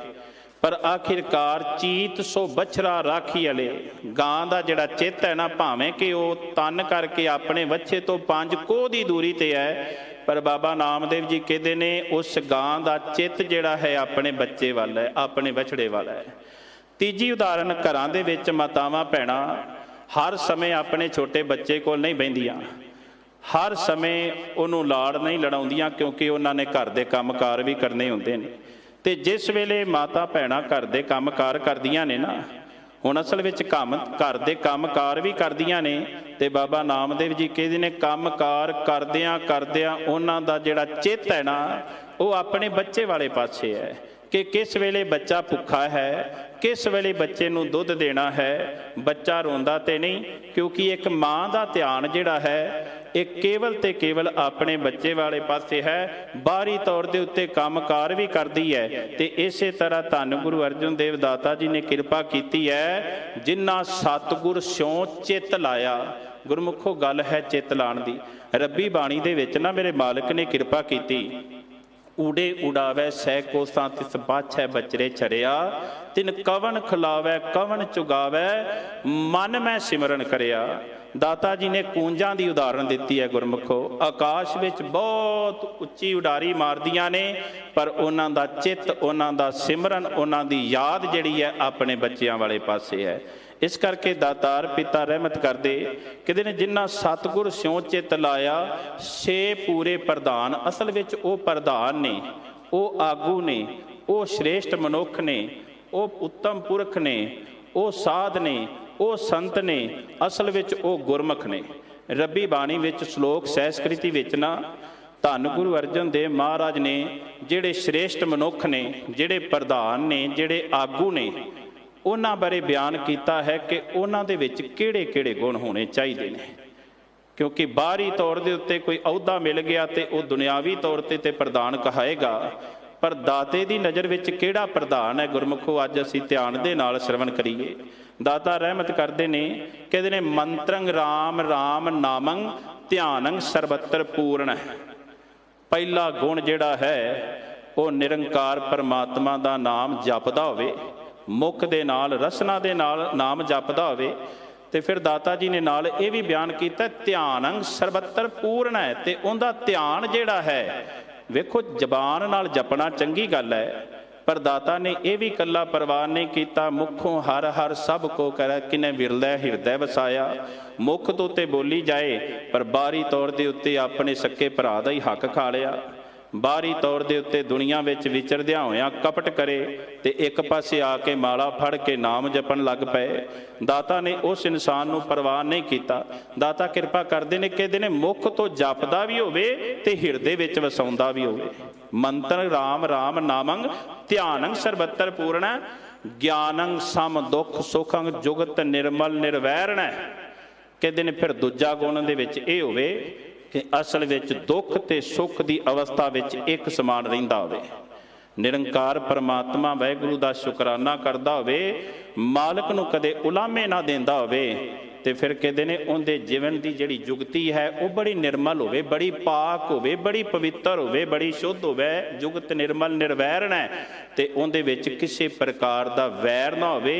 ਪਰ ਆਖਿਰਕਾਰ ਚੀਤ ਸੋ ਬਛੜਾ ਰਾਖੀ ਵਾਲੇ ਗਾਂ ਦਾ ਜਿਹੜਾ ਚਿੱਤ ਹੈ ਨਾ, ਭਾਵੇਂ ਕਿ ਉਹ ਤਨ ਕਰਕੇ ਆਪਣੇ ਵੱਛੇ ਤੋਂ 5 ਕੋਹ ਦੀ ਦੂਰੀ ਤੇ ਹੈ, ਪਰ ਬਾਬਾ ਨਾਮਦੇਵ ਜੀ ਕਹਿੰਦੇ ਨੇ ਉਸ ਗਾਂ ਦਾ ਚਿੱਤ ਜਿਹੜਾ ਹੈ ਆਪਣੇ ਬੱਚੇ ਵੱਲ ਹੈ, ਆਪਣੇ ਵੱਛੜੇ ਵੱਲ ਹੈ। ਤੀਜੀ ਉਦਾਹਰਨ, ਘਰਾਂ ਦੇ ਵਿੱਚ ਮਾਤਾਵਾਂ ਭੈਣਾਂ ਹਰ ਸਮੇਂ ਆਪਣੇ ਛੋਟੇ ਬੱਚੇ ਕੋਲ ਨਹੀਂ ਬਹਿੰਦੀਆਂ, ਹਰ ਸਮੇਂ ਉਹਨੂੰ ਲਾੜ ਨਹੀਂ ਲੜਾਉਂਦੀਆਂ, ਕਿਉਂਕਿ ਉਹਨਾਂ ਨੇ ਘਰ ਦੇ ਕੰਮਕਾਰ ਵੀ ਕਰਨੇ ਹੁੰਦੇ ਨੇ। ਤੇ ਜਿਸ ਵੇਲੇ ਮਾਤਾ ਭੈਣਾਂ ਘਰ ਦੇ ਕੰਮਕਾਰ ਕਰਦੀਆਂ ਨੇ ਨਾ, ਹੁਣ ਅਸਲ ਵਿੱਚ ਘਰ ਦੇ ਕੰਮਕਾਰ ਵੀ ਕਰਦੀਆਂ ਨੇ, ਤੇ ਬਾਬਾ ਨਾਮਦੇਵ ਜੀ ਕਹਿੰਦੇ ਨੇ ਕੰਮਕਾਰ ਕਰਦਿਆਂ ਉਹਨਾਂ ਦਾ ਜਿਹੜਾ ਚਿੱਤ ਹੈ ਨਾ, ਉਹ ਆਪਣੇ ਬੱਚੇ ਵਾਲੇ ਪਾਸੇ ਹੈ ਕਿ ਕਿਸ ਵੇਲੇ ਬੱਚਾ ਭੁੱਖਾ ਹੈ, ਕਿਸ ਵੇਲੇ ਬੱਚੇ ਨੂੰ ਦੁੱਧ ਦੇਣਾ ਹੈ। ਬੱਚਾ ਰੋਂਦਾ ਤੇ ਨਹੀਂ, ਕਿਉਂਕਿ ਇੱਕ ਮਾਂ ਦਾ ਧਿਆਨ ਜਿਹੜਾ ਹੈ ਇਹ ਕੇਵਲ ਤੇ ਕੇਵਲ ਆਪਣੇ ਬੱਚੇ ਵਾਲੇ ਪਾਸੇ ਹੈ। ਬਾਹਰੀ ਤੌਰ ਦੇ ਉੱਤੇ ਕੰਮਕਾਰ ਵੀ ਕਰਦੀ ਹੈ। ਤੇ ਇਸੇ ਤਰ੍ਹਾਂ ਧੰਨ ਗੁਰੂ ਅਰਜਨ ਦੇਵ ਦਾਤਾ ਜੀ ਨੇ ਕਿਰਪਾ ਕੀਤੀ ਹੈ, ਜਿਨ੍ਹਾਂ ਸਤਿਗੁਰ ਸਿਉ ਚਿੱਤ ਲਾਇਆ। ਗੁਰਮੁਖੋ ਗੱਲ ਹੈ ਚਿੱਤ ਲਾਣ ਦੀ। ਰੱਬੀ ਬਾਣੀ ਦੇ ਵਿੱਚ ਨਾ ਮੇਰੇ ਮਾਲਕ ਨੇ ਕਿਰਪਾ ਕੀਤੀ, ਊੜੇ ਉਡਾਵੈ ਸੈ ਕੋਸਾਂ ਤਿਸ ਬਾਛੈ ਬਚਰੇ ਛੜਿਆ, ਤਿਨ ਕਵਨ ਖਿਲਾਵੈ ਕਵਨ ਚੁਗਾਵੈ, ਮਨ ਮੈਂ ਸਿਮਰਨ ਕਰਿਆ। ਦਾਤਾ ਜੀ ਨੇ ਕੂੰਜਾਂ ਦੀ ਉਦਾਹਰਨ ਦਿੱਤੀ ਹੈ ਗੁਰਮੁਖੋ। ਆਕਾਸ਼ ਵਿੱਚ ਬਹੁਤ ਉੱਚੀ ਉਡਾਰੀ ਮਾਰਦੀਆਂ ਨੇ, ਪਰ ਉਹਨਾਂ ਦਾ ਚਿੱਤ, ਉਹਨਾਂ ਦਾ ਸਿਮਰਨ, ਉਹਨਾਂ ਦੀ ਯਾਦ ਜਿਹੜੀ ਹੈ ਆਪਣੇ ਬੱਚਿਆਂ ਵਾਲੇ ਪਾਸੇ ਹੈ। ਇਸ ਕਰਕੇ ਦਾਤਾਰ ਪਿਤਾ ਰਹਿਮਤ ਕਰਦੇ, ਕਹਿੰਦੇ ਨੇ ਜਿਨ੍ਹਾਂ ਸਤਿਗੁਰ ਸਿਉ ਚਿੱਤ ਲਾਇਆ ਸੇ ਪੂਰੇ ਪ੍ਰਧਾਨ। ਅਸਲ ਵਿੱਚ ਉਹ ਪ੍ਰਧਾਨ ਨੇ, ਉਹ ਆਗੂ ਨੇ, ਉਹ ਸ਼੍ਰੇਸ਼ਟ ਮਨੁੱਖ ਨੇ, ਉਹ ਉੱਤਮ ਪੁਰਖ ਨੇ, ਉਹ ਸਾਧ ਨੇ, ਉਹ ਸੰਤ ਨੇ, ਅਸਲ ਵਿੱਚ ਉਹ ਗੁਰਮੁਖ ਨੇ। ਰੱਬੀ ਬਾਣੀ ਵਿੱਚ ਸ਼ਲੋਕ ਸਹਿਸਕ੍ਰਿਤੀ ਵਿੱਚ ਨਾ ਧੰਨ ਗੁਰੂ ਅਰਜਨ ਦੇਵ ਮਹਾਰਾਜ ਨੇ ਜਿਹੜੇ ਸ਼੍ਰੇਸ਼ਟ ਮਨੁੱਖ ਨੇ, ਜਿਹੜੇ ਪ੍ਰਧਾਨ ਨੇ, ਜਿਹੜੇ ਆਗੂ ਨੇ, ਉਹਨਾਂ ਬਾਰੇ ਬਿਆਨ ਕੀਤਾ ਹੈ ਕਿ ਉਹਨਾਂ ਦੇ ਵਿੱਚ ਕਿਹੜੇ ਕਿਹੜੇ ਗੁਣ ਹੋਣੇ ਚਾਹੀਦੇ ਨੇ। ਕਿਉਂਕਿ ਬਾਹਰੀ ਤੌਰ ਦੇ ਉੱਤੇ ਕੋਈ ਅਹੁਦਾ ਮਿਲ ਗਿਆ ਤੇ ਉਹ ਦੁਨਿਆਵੀ ਤੌਰ ਤੇ ਪ੍ਰਧਾਨ ਕਹਾਏਗਾ, ਪਰ ਦਾਤੇ ਦੀ ਨਜ਼ਰ ਵਿੱਚ ਕਿਹੜਾ ਪ੍ਰਧਾਨ ਹੈ ਗੁਰਮੁਖੋ, ਅੱਜ ਅਸੀਂ ਧਿਆਨ ਦੇ ਨਾਲ ਸ਼ਰਵਣ ਕਰੀਏ। ਦਾਤਾ ਰਹਿਮਤ ਕਰਦੇ ਨੇ, ਕਹਿੰਦੇ ਨੇ ਮੰਤਰੰ ਰਾਮ ਰਾਮ ਨਾਮੰ ਧਿਆਨੰ ਸਰਬੱਤਰ ਪੂਰਨ। ਪਹਿਲਾ ਗੁਣ ਜਿਹੜਾ ਹੈ ਉਹ ਨਿਰੰਕਾਰ ਪਰਮਾਤਮਾ ਦਾ ਨਾਮ ਜਪਦਾ ਹੋਵੇ, ਮੁਖ ਦੇ ਨਾਲ, ਰਸਨਾ ਦੇ ਨਾਲ ਨਾਮ ਜਪਦਾ ਹੋਵੇ। ਤੇ ਫਿਰ ਦਾਤਾ ਜੀ ਨੇ ਨਾਲ ਇਹ ਵੀ ਬਿਆਨ ਕੀਤਾ ਧਿਆਨੰ ਸਰਬੱਤਰ ਪੂਰਨ ਹੈ। ਤੇ ਉਹਦਾ ਧਿਆਨ ਜਿਹੜਾ ਹੈ, ਵੇਖੋ ਜ਼ਬਾਨ ਨਾਲ ਜਪਣਾ ਚੰਗੀ ਗੱਲ ਹੈ, ਪਰ ਦਾਤਾ ਨੇ ਇਹ ਵੀ ਇਕੱਲਾ ਪ੍ਰਵਾਨ ਨਹੀਂ ਕੀਤਾ, ਮੁਖੋਂ ਹਰ ਹਰ ਸਭ ਕੋ ਕਰੈ ਕਿਨੇ ਵਿਰਲੇ ਹਿਰਦੈ ਵਸਾਇਆ। ਮੁਖ ਤੋਂ ਤੇ ਬੋਲੀ ਜਾਏ, ਪਰ ਬਾਹਰੀ ਤੌਰ ਦੇ ਉੱਤੇ ਆਪਣੇ ਸੱਕੇ ਭਰਾ ਦਾ ਹੀ ਹੱਕ ਖਾ ਲਿਆ। ਬਾਹਰੀ ਤੌਰ ਦੇ ਉੱਤੇ ਦੁਨੀਆ ਵਿੱਚ ਵਿਚਰਦਿਆਂ ਹੋਇਆਂ ਕਪਟ ਕਰੇ ਤੇ ਇੱਕ ਪਾਸੇ ਆ ਕੇ ਮਾਲਾ ਫੜ ਕੇ ਨਾਮ ਜਪਣ ਲੱਗ ਪਏ। ਦਾਤਾ ਨੇ ਉਸ ਇਨਸਾਨ ਨੂੰ ਪ੍ਰਵਾਨ ਨਹੀਂ ਕੀਤਾ। ਦਾਤਾ ਕਿਰਪਾ ਕਰਦੇ ਨੇ, ਕਹਿੰਦੇ ਨੇ ਮੁਖ ਤੋਂ ਜਪਦਾ ਵੀ ਹੋਵੇ ਤੇ ਹਿਰਦੇ ਵਿੱਚ ਵਸਾਉਂਦਾ ਵੀ ਹੋਵੇ। ਮੰਤਰ ਰਾਮ ਰਾਮ ਨਾਮੰ ਧਿਆਨੰ ਸਰਬੱਤਰ ਪੂਰਨ, ਗਿਆਨੰ ਸਮ ਦੁੱਖ ਸੁਖੰ ਜੁਗਤ ਨਿਰਮਲ ਨਿਰਵੈਰਣ। ਕਹਿੰਦੇ ਨੇ ਫਿਰ ਦੂਜਾ ਗੁਣ ਦੇ ਵਿੱਚ ਇਹ ਹੋਵੇ कि असल विच दुख ते सुख की अवस्था विच एक समान रहिंदा होवे। निरंकार परमात्मा वाहिगुरू दा शुकराना करदा होवे, मालक नूं कदे उलामे ना देंदा होवे, ते फिर कहते हैं उनके जीवन की जिहड़ी जुगती है वह बड़ी निर्मल होवे, बड़ी पाक होवे, बड़ी पवित्र होवे, बड़ी शुद्ध होवे। जुगत निर्मल निर्वैरण है, तो उनदे विच किसी प्रकार का वैर ना होवे।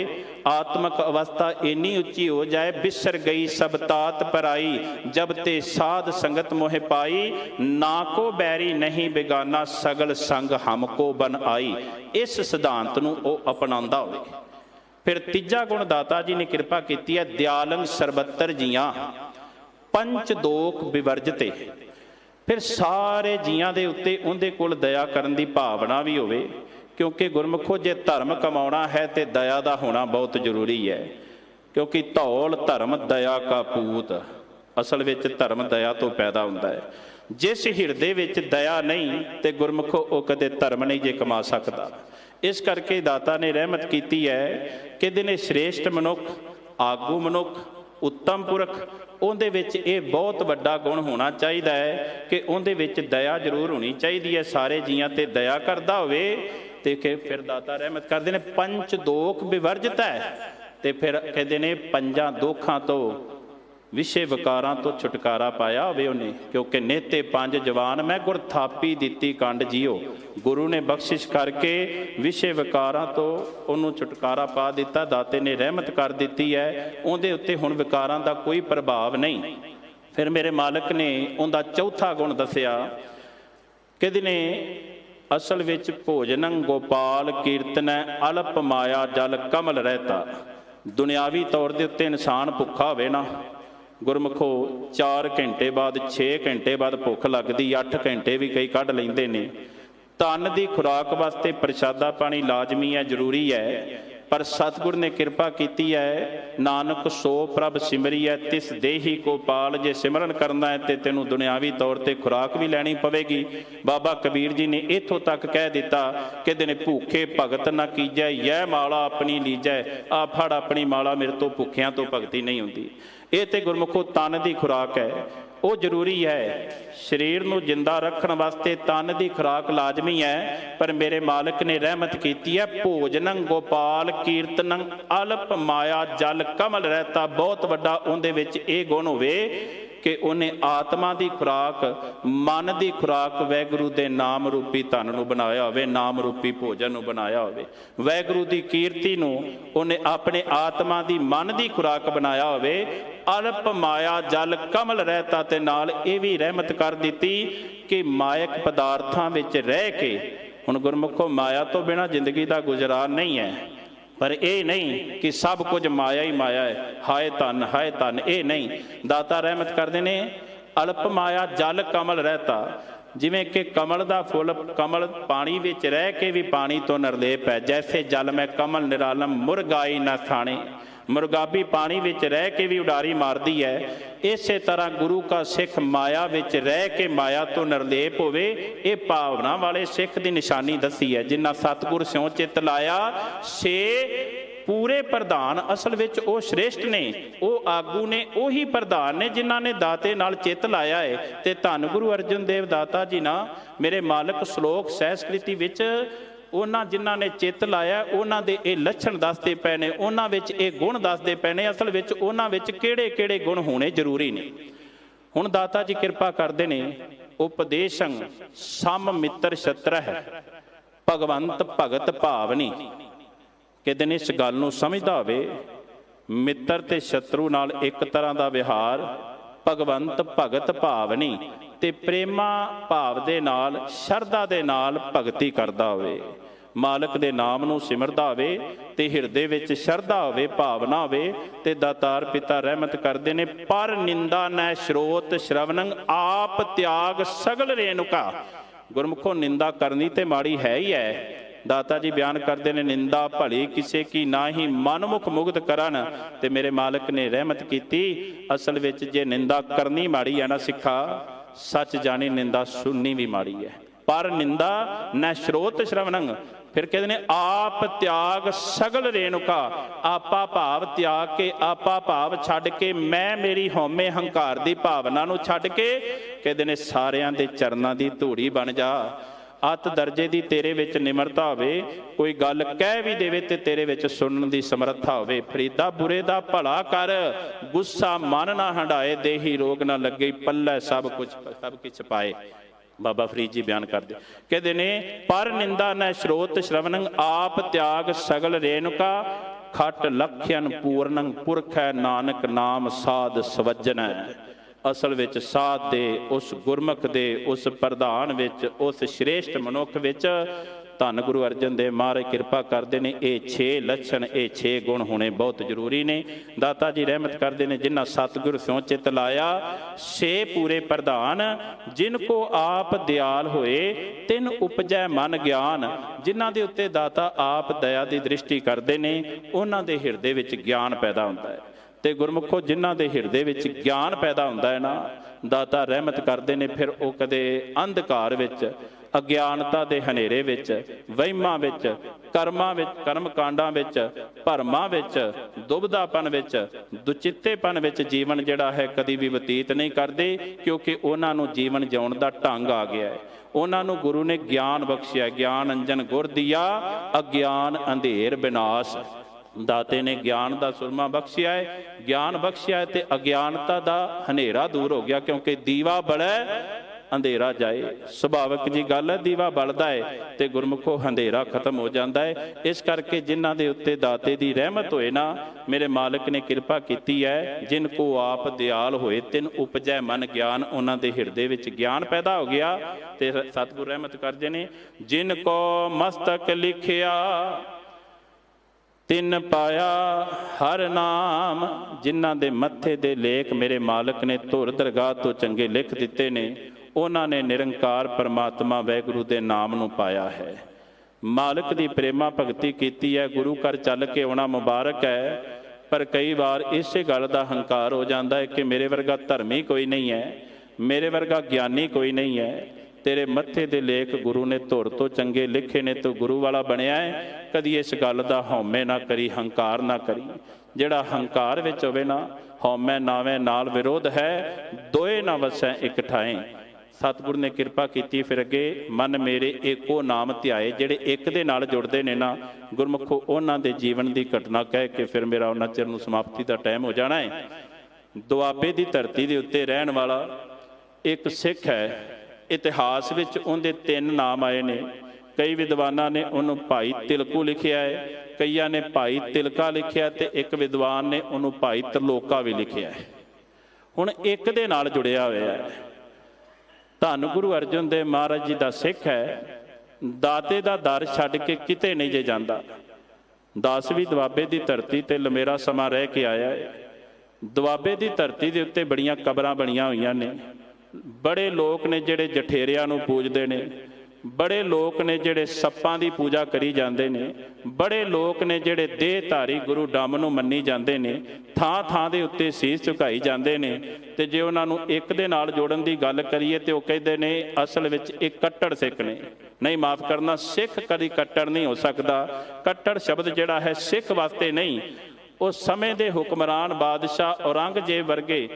आत्मक अवस्था इन्नी उच्ची हो जाए, बिसर गई सब तात पराई, जब ते साध संगत मोह पाई, ना को बैरी नहीं बेगाना, सगल संग हमको बन आई। इस सिद्धांत नूं वो अपनांदा होवे। फिर तीजा गुण दाता जी ने कृपा की है, दयालंग सरबत्तर जियां पंच दोख विवर्जते। फिर सारे जियां दे उत्ते उनदे कोल दया करन दी भावना भी होवे, क्योंकि गुरमुखो जे धर्म कमाउणा है तो दया का होना बहुत जरूरी है, क्योंकि धौल धर्म दया का पूत। असल विच धर्म दया तो पैदा हुंदा है। जिस हिरदे विच दया नहीं तो गुरमुखो वो कदे धर्म नहीं जे कमा सकता। इस करके दाता ने रहमत की है कि दिने श्रेष्ठ मनुख, आगू मनुख, उत्तम पुरख, उहदे विच ये बहुत वड्डा गुण होना चाहिए है कि उहदे विच दया जरूर होनी चाहिए है। सारे जियां ते दया करदा होवे ते फिर दाता रहमत करदे ने पंच दोख विवर्जित है। ते फिर कहते ने पंजां दोखां तो विषे विकारां तो छुटकारा पाया होवे उन्हें, क्योंकि नेते पंज जवान मैं गुर थापी दिती कंड जियो। गुरु ने बख्शिश करके विषे विकारां तो उन्होंने छुटकारा पा दिता। दाते ने रहमत कर दी है, उहदे उत्ते हुण विकारां दा कोई प्रभाव नहीं। फिर मेरे मालक ने उनका चौथा गुण दसिया कि दिने असल विच भोजनं गोपाल कीर्तन अल्प माया जल कमल रहता। दुनियावी तौर के उत्ते इंसान भुखा होवे ना, गुरमुखो 4 घंटे बाद 6 घंटे बाद भुख लगती, 8 घंटे भी कई कढ़ लेंदे ने। तन की खुराक वास्ते प्रसादा पानी लाजमी है, जरूरी है, पर सतगुर ने कृपा की है, नानक सो प्रभ सिमरी है तिस देही को पाल। जे सिमरन करना है तो तेनों दुनियावी तौर पर खुराक भी लैनी पवेगी। बाबा कबीर जी ने इत्थों तक कह दिता कि दिन भूखे भगत ना कीजै, यह माला अपनी लीजै। आ फड़ अपनी माला, मेरे तो भुखियां तो भगती नहीं होंदी। ये तो गुरमुखो तन की खुराक है, वो जरूरी है। शरीर नूं जिंदा रखने वास्ते तन की खुराक लाजमी है, पर मेरे मालिक ने रहमत की है, भोजनं गोपाल कीर्तनं अल्प माया जल कमल रहता। बहुत वड्डा उहदे विच ये गुण होवे कि उन्हें आत्मा की खुराक, मन की खुराक वाहिगुरू के नाम रूपी धन नूं बनाया होवे, नाम रूपी भोजन नूं बनाया होवे। वाहिगुरू की कीर्ति नूं उन्हें अपने आत्मा की मन की खुराक बनाया होवे। अल्प माया जल कमल रहता, ते नाल ये भी रहमत कर दी कि मायक पदार्थां विच रह के, हुण गुरमुखो माया तो बिना जिंदगी का गुजरान नहीं है, पर यह नहीं कि सब कुछ माया ही माया है, हाय धन, ये नहीं। दाता रहमत करते ने अल्प माया जल कमल रहता। जिमें कि कमल का फुल कमल पानी विच रह के भी पानी तो निर्लेप है, जैसे जल में कमल निरालम मुरगाई न थाने। मुरगाबी पानी विच रह के भी उडारी मारती है, इस तरह गुरु का सिख माया विच रह के माया तो निर्लेप होवे। ये भावना वाले सिख की निशानी दसी है। जिन्ना सतगुर स्यों चित लाया से पूरे प्रधान असल विच वो श्रेष्ठ ने, वो आगू ने, उही प्रधान ने जिन्हां ने दाते नाल चित लाया है। ते धन गुरु अर्जन देव दाता जी ना मेरे मालक श्लोक सहस्कृति विच उन्हां जिन्हां ने चित लाया उन्हां दे ये लक्षण दसदे पए ने, उन्हां विच ये गुण दसदे पए ने। असल विच उन्हां विच किहड़े-किहड़े गुण होने जरूरी ने। हुण दाता जी कृपा करदे ने, उपदेशं सम मित्र शत्र है, भगवंत भगत भावनी। कहते ने इस गल नूं समझदा होवे, मित्र ते शत्रु नाल एक तरह का व्यवहार, भगवंत भगत भावनी ते प्रेमा भाव दे नाल शरधा दे नाल भगती करदा होवे। मालक दे नाम नूं सिमरदा होवे ते हिरदे विच शरधा होवे, भावना होवे, ते दातार पिता रहमत करदे ने। पर निंदा न श्रोत श्रवणं आप त्याग सगल रेणुका। गुरमुखों निंदा करनी ते माड़ी है ही है। दाता जी बयान करते हैं, निंदा भली किसी की ना ही मनमुख मुग्ध करन। ते मेरे मालिक ने रहमत की, असल विच जे निंदा करनी माड़ी है ना सिखा, सच जानी निंदा सुननी भी माड़ी है। पर निंदा न श्रोत श्रवणं, ਫਿਰ ਕਹਿੰਦੇ ਨੇ ਆਪ ਤਿਆਗ ਸਗਲ ਰੇਣੁਕਾ, ਆਪਾ ਭਾਵ ਤਿਆਗ ਕੇ, ਆਪਾ ਭਾਵ ਛੱਡ ਕੇ, ਮੈਂ ਮੇਰੀ ਹਉਮੈ ਹੰਕਾਰ ਦੀ ਭਾਵਨਾ ਨੂੰ ਛੱਡ ਕੇ ਕਹਿੰਦੇ ਨੇ ਸਾਰਿਆਂ ਦੇ ਚਰਨਾਂ ਦੀ ਧੂੜੀ ਬਣ ਜਾ। ਅਤ ਦਰਜੇ ਦੀ ਤੇਰੇ ਵਿੱਚ ਨਿਮਰਤਾ ਹੋਵੇ, ਕੋਈ ਗੱਲ ਕਹਿ ਵੀ ਦੇਵੇ ਤੇ ਤੇਰੇ ਵਿੱਚ ਸੁਣਨ ਦੀ ਸਮਰੱਥਾ ਹੋਵੇ। ਫਰੀਦਾ ਬੁਰੇ ਦਾ ਭਲਾ ਕਰ, ਗੁੱਸਾ ਮਨ ਨਾ ਹੰਡਾਏ, ਦੇਹੀ ਰੋਗ ਨਾ ਲੱਗੇ, ਪੱਲੇ ਸਭ ਕੁਛ ਪਾਏ। ਬਾਬਾ ਫਰੀਦ ਜੀ ਬਿਆਨ ਕਰਦੇ ਕਹਿੰਦੇ ਨੇ ਪਰ ਨਿੰਦਾ ਨ ਸਰੋਤ ਸ਼ਰਵਨੰ, ਆਪ ਤਿਆਗ ਸਗਲ ਰੇਣੁਕਾ, ਖਟ ਲਖਿਅਨ ਪੂਰਨੰ, ਪੁਰਖ ਹੈ ਨਾਨਕ ਨਾਮ ਸਾਧ ਸਵੱਜਨੈ। ਅਸਲ ਵਿੱਚ ਸਾਧ ਦੇ, ਉਸ ਗੁਰਮੁਖ ਦੇ, ਉਸ ਪ੍ਰਧਾਨ ਵਿੱਚ, ਉਸ ਸ਼੍ਰੇਸ਼ਟ ਮਨੁੱਖ ਵਿੱਚ ਧੰਨ ਗੁਰੂ ਅਰਜਨ ਦੇਵ ਮਹਾਰਾਜ ਕਿਰਪਾ ਕਰਦੇ ਨੇ। ਇਹ 6 ਲੱਛਣ, ਇਹ 6 ਗੁਣ ਹੋਣੇ ਬਹੁਤ ਜ਼ਰੂਰੀ ਨੇ। ਦਾਤਾ ਜੀ ਰਹਿਮਤ ਕਰਦੇ ਨੇ ਜਿਨ੍ਹਾਂ ਸਤਿਗੁਰ ਸਿਉ ਚਿਤ ਲਾਇਆ, 6 ਪੂਰੇ ਪ੍ਰਧਾਨ, ਜਿਨ ਕੋ ਆਪ ਦਿਆਲ ਹੋਏ, ਤਿਨ ਉਪਜੈ ਮਨ ਗਿਆਨ। ਜਿਨ੍ਹਾਂ ਦੇ ਉੱਤੇ ਦਾਤਾ ਆਪ ਦਇਆ ਦੀ ਦ੍ਰਿਸ਼ਟੀ ਕਰਦੇ ਨੇ, ਉਹਨਾਂ ਦੇ ਹਿਰਦੇ ਵਿੱਚ ਗਿਆਨ ਪੈਦਾ ਹੁੰਦਾ ਹੈ। ਤੇ ਗੁਰਮੁਖੋ ਜਿਨ੍ਹਾਂ ਦੇ ਹਿਰਦੇ ਵਿੱਚ ਗਿਆਨ ਪੈਦਾ ਹੁੰਦਾ ਹੈ ਨਾ, ਦਾਤਾ ਰਹਿਮਤ ਕਰਦੇ ਨੇ, ਫਿਰ ਉਹ ਕਦੇ ਅੰਧਕਾਰ ਵਿੱਚ, ਅਗਿਆਨਤਾ ਦੇ ਹਨੇਰੇ ਵਿੱਚ, ਵਹਿਮਾਂ ਵਿੱਚ, ਕਰਮਾਂ ਵਿੱਚ, ਕਰਮ ਕਾਂਡਾਂ ਵਿੱਚ, ਭਰਮਾਂ ਵਿੱਚ, ਦੁਬਿਧਾਪਨ ਵਿੱਚ, ਦੁਚਿੱਤੇਪਨ ਵਿੱਚ ਜੀਵਨ ਜਿਹੜਾ ਹੈ ਕਦੀ ਵੀ ਬਤੀਤ ਨਹੀਂ ਕਰਦੇ, ਕਿਉਂਕਿ ਉਹਨਾਂ ਨੂੰ ਜੀਵਨ ਜਿਉਣ ਦਾ ਢੰਗ ਆ ਗਿਆ ਹੈ। ਉਹਨਾਂ ਨੂੰ ਗੁਰੂ ਨੇ ਗਿਆਨ ਬਖਸ਼ਿਆ। ਗਿਆਨ ਅੰਜਨ ਗੁਰ ਦੀਆ, ਅਗਿਆਨ ਅੰਧੇਰ ਵਿਨਾਸ਼। ਦਾਤੇ ਨੇ ਗਿਆਨ ਦਾ ਸੁਰਮਾ ਬਖਸ਼ਿਆ ਹੈ, ਗਿਆਨ ਬਖਸ਼ਿਆ ਹੈ ਤੇ ਅਗਿਆਨਤਾ ਦਾ ਹਨੇਰਾ ਦੂਰ ਹੋ ਗਿਆ, ਕਿਉਂਕਿ ਦੀਵਾ ਬਲੈ ਅੰਧੇਰਾ ਜਾਏ। ਸੁਭਾਵਿਕ ਜੀ ਗੱਲ ਹੈ, ਦੀਵਾ ਬਲਦਾ ਹੈ ਤੇ ਗੁਰਮੁਖੋ ਹਨੇਰਾ ਖਤਮ ਹੋ ਜਾਂਦਾ ਹੈ। ਇਸ ਕਰਕੇ ਜਿਨ੍ਹਾਂ ਦੇ ਉੱਤੇ ਦਾਤੇ ਦੀ ਰਹਿਮਤ ਹੋਏ ਨਾ, ਮੇਰੇ ਮਾਲਕ ਨੇ ਕਿਰਪਾ ਕੀਤੀ ਹੈ, ਜਿਨ ਕੋ ਆਪ ਦਿਆਲ ਹੋਏ, ਤਿਨ ਉਪਜੈ ਮਨ ਗਿਆਨ। ਉਹਨਾਂ ਦੇ ਹਿਰਦੇ ਵਿੱਚ ਗਿਆਨ ਪੈਦਾ ਹੋ ਗਿਆ ਤੇ ਸਤਿਗੁਰ ਰਹਿਮਤ ਕਰਦੇ ਨੇ, ਜਿਨ ਕੋ ਮਸਤਕ ਲਿਖਿਆ ਤਿੰਨ ਪਾਇਆ ਹਰ ਨਾਮ। ਜਿਨ੍ਹਾਂ ਦੇ ਮੱਥੇ ਦੇ ਲੇਖ ਮੇਰੇ ਮਾਲਕ ਨੇ ਧੁਰ ਦਰਗਾਹ ਤੋਂ ਚੰਗੇ ਲਿਖ ਦਿੱਤੇ ਨੇ, ਉਹਨਾਂ ਨੇ ਨਿਰੰਕਾਰ ਪਰਮਾਤਮਾ ਵਾਹਿਗੁਰੂ ਦੇ ਨਾਮ ਨੂੰ ਪਾਇਆ ਹੈ। ਮਾਲਕ ਦੀ ਪ੍ਰੇਮਾ ਭਗਤੀ ਕੀਤੀ ਹੈ, ਗੁਰੂ ਘਰ ਚੱਲ ਕੇ ਆਉਣਾ ਮੁਬਾਰਕ ਹੈ। ਪਰ ਕਈ ਵਾਰ ਇਸੇ ਗੱਲ ਦਾ ਹੰਕਾਰ ਹੋ ਜਾਂਦਾ ਹੈ ਕਿ ਮੇਰੇ ਵਰਗਾ ਧਰਮੀ ਕੋਈ ਨਹੀਂ ਹੈ, ਮੇਰੇ ਵਰਗਾ ਗਿਆਨੀ ਕੋਈ ਨਹੀਂ ਹੈ। ਤੇਰੇ ਮੱਥੇ ਦੇ ਲੇਖ ਗੁਰੂ ਨੇ ਧੁਰ ਤੋਂ ਚੰਗੇ ਲਿਖੇ ਨੇ, ਤੂੰ ਗੁਰੂ ਵਾਲਾ ਬਣਿਆ ਹੈ। ਕਦੀ ਇਸ ਗੱਲ ਦਾ ਹਉਮੈ ਨਾ ਕਰੀ, ਹੰਕਾਰ ਨਾ ਕਰੀ। ਜਿਹੜਾ ਹੰਕਾਰ ਵਿੱਚ ਹੋਵੇ ਨਾ, ਹਉਮੈ ਨਾਵੇਂ ਨਾਲ ਵਿਰੋਧ ਹੈ, ਦੋਏ ਨਾ ਵਸੈ ਇੱਕ ਠਾਏ। ਸਤਿਗੁਰ ਨੇ ਕਿਰਪਾ ਕੀਤੀ, ਫਿਰ ਅੱਗੇ ਮਨ ਮੇਰੇ ਏਕੋ ਨਾਮ ਧਿਆਏ। ਜਿਹੜੇ ਇੱਕ ਦੇ ਨਾਲ ਜੁੜਦੇ ਨੇ ਨਾ ਗੁਰਮੁਖੋ, ਉਹਨਾਂ ਦੇ ਜੀਵਨ ਦੀ ਘਟਨਾ ਕਹਿ ਕੇ ਫਿਰ ਮੇਰਾ ਉਹਨਾਂ ਚਿਰ ਨੂੰ ਸਮਾਪਤੀ ਦਾ ਟਾਈਮ ਹੋ ਜਾਣਾ ਹੈ। ਦੁਆਬੇ ਦੀ ਧਰਤੀ ਦੇ ਉੱਤੇ ਰਹਿਣ ਵਾਲਾ ਇੱਕ ਸਿੱਖ ਹੈ। ਇਤਿਹਾਸ ਵਿੱਚ ਉਹਦੇ 3 ਨਾਮ ਆਏ ਨੇ। ਕਈ ਵਿਦਵਾਨਾਂ ਨੇ ਉਹਨੂੰ ਭਾਈ ਤਿਲਕੂ ਲਿਖਿਆ ਹੈ, ਕਈਆਂ ਨੇ ਭਾਈ ਤਿਲਕਾ ਲਿਖਿਆ ਤੇ ਇੱਕ ਵਿਦਵਾਨ ਨੇ ਉਹਨੂੰ ਭਾਈ ਤਰਲੋਕਾ ਵੀ ਲਿਖਿਆ ਹੈ। ਹੁਣ ਇੱਕ ਦੇ ਨਾਲ ਜੁੜਿਆ ਹੋਇਆ ਹੈ। ਧੰਨ ਗੁਰੂ ਅਰਜਨ ਦੇਵ ਮਹਾਰਾਜ ਜੀ ਦਾ ਸਿੱਖ ਹੈ, ਦਾਤੇ ਦਾ ਦਰ ਛੱਡ ਕੇ ਕਿਤੇ ਨਹੀਂ ਜੇ ਜਾਂਦਾ। 10ਵੀਂ ਦੁਆਬੇ ਦੀ ਧਰਤੀ ਤੇ ਲੰਮੇਰਾ ਸਮਾਂ ਰਹਿ ਕੇ ਆਇਆ ਹੈ। ਦੁਆਬੇ ਦੀ ਧਰਤੀ ਦੇ ਉੱਤੇ ਬੜੀਆਂ ਕਬਰਾਂ ਬਣੀਆਂ ਹੋਈਆਂ ਨੇ। ਬੜੇ ਲੋਕ ਨੇ ਜਿਹੜੇ ਜਠੇਰਿਆਂ ਨੂੰ ਪੂਜਦੇ ਨੇ, ਬੜੇ ਲੋਕ ਨੇ ਜਿਹੜੇ ਸੱਪਾਂ ਦੀ ਪੂਜਾ ਕਰੀ ਜਾਂਦੇ ਨੇ, ਬੜੇ ਲੋਕ ਨੇ ਜਿਹੜੇ ਦੇਹਧਾਰੀ ਗੁਰੂ ਡੰਮ ਨੂੰ ਮੰਨੀ ਜਾਂਦੇ ਨੇ, ਥਾਂ ਥਾਂ ਦੇ ਉੱਤੇ ਸੀਸ ਝੁਕਾਈ ਜਾਂਦੇ ਨੇ। ਤੇ ਜੇ ਉਹਨਾਂ ਨੂੰ ਇੱਕ ਦੇ ਨਾਲ ਜੋੜਨ ਦੀ ਗੱਲ ਕਰੀਏ ਤੇ ਉਹ ਕਹਿੰਦੇ ਨੇ ਅਸਲ ਵਿੱਚ ਇਹ ਕੱਟੜ ਸਿੱਖ ਨੇ। ਨਹੀਂ, ਮਾਫ ਕਰਨਾ, ਸਿੱਖ ਕਦੀ ਕੱਟੜ ਨਹੀਂ ਹੋ ਸਕਦਾ। ਕੱਟੜ ਸ਼ਬਦ ਜਿਹੜਾ ਹੈ ਸਿੱਖ ਵਾਸਤੇ ਨਹੀਂ, ਉਹ ਸਮੇਂ ਦੇ ਹੁਕਮਰਾਨ ਬਾਦਸ਼ਾਹ ਔਰੰਗਜ਼ੇਬ ਵਰਗੇ,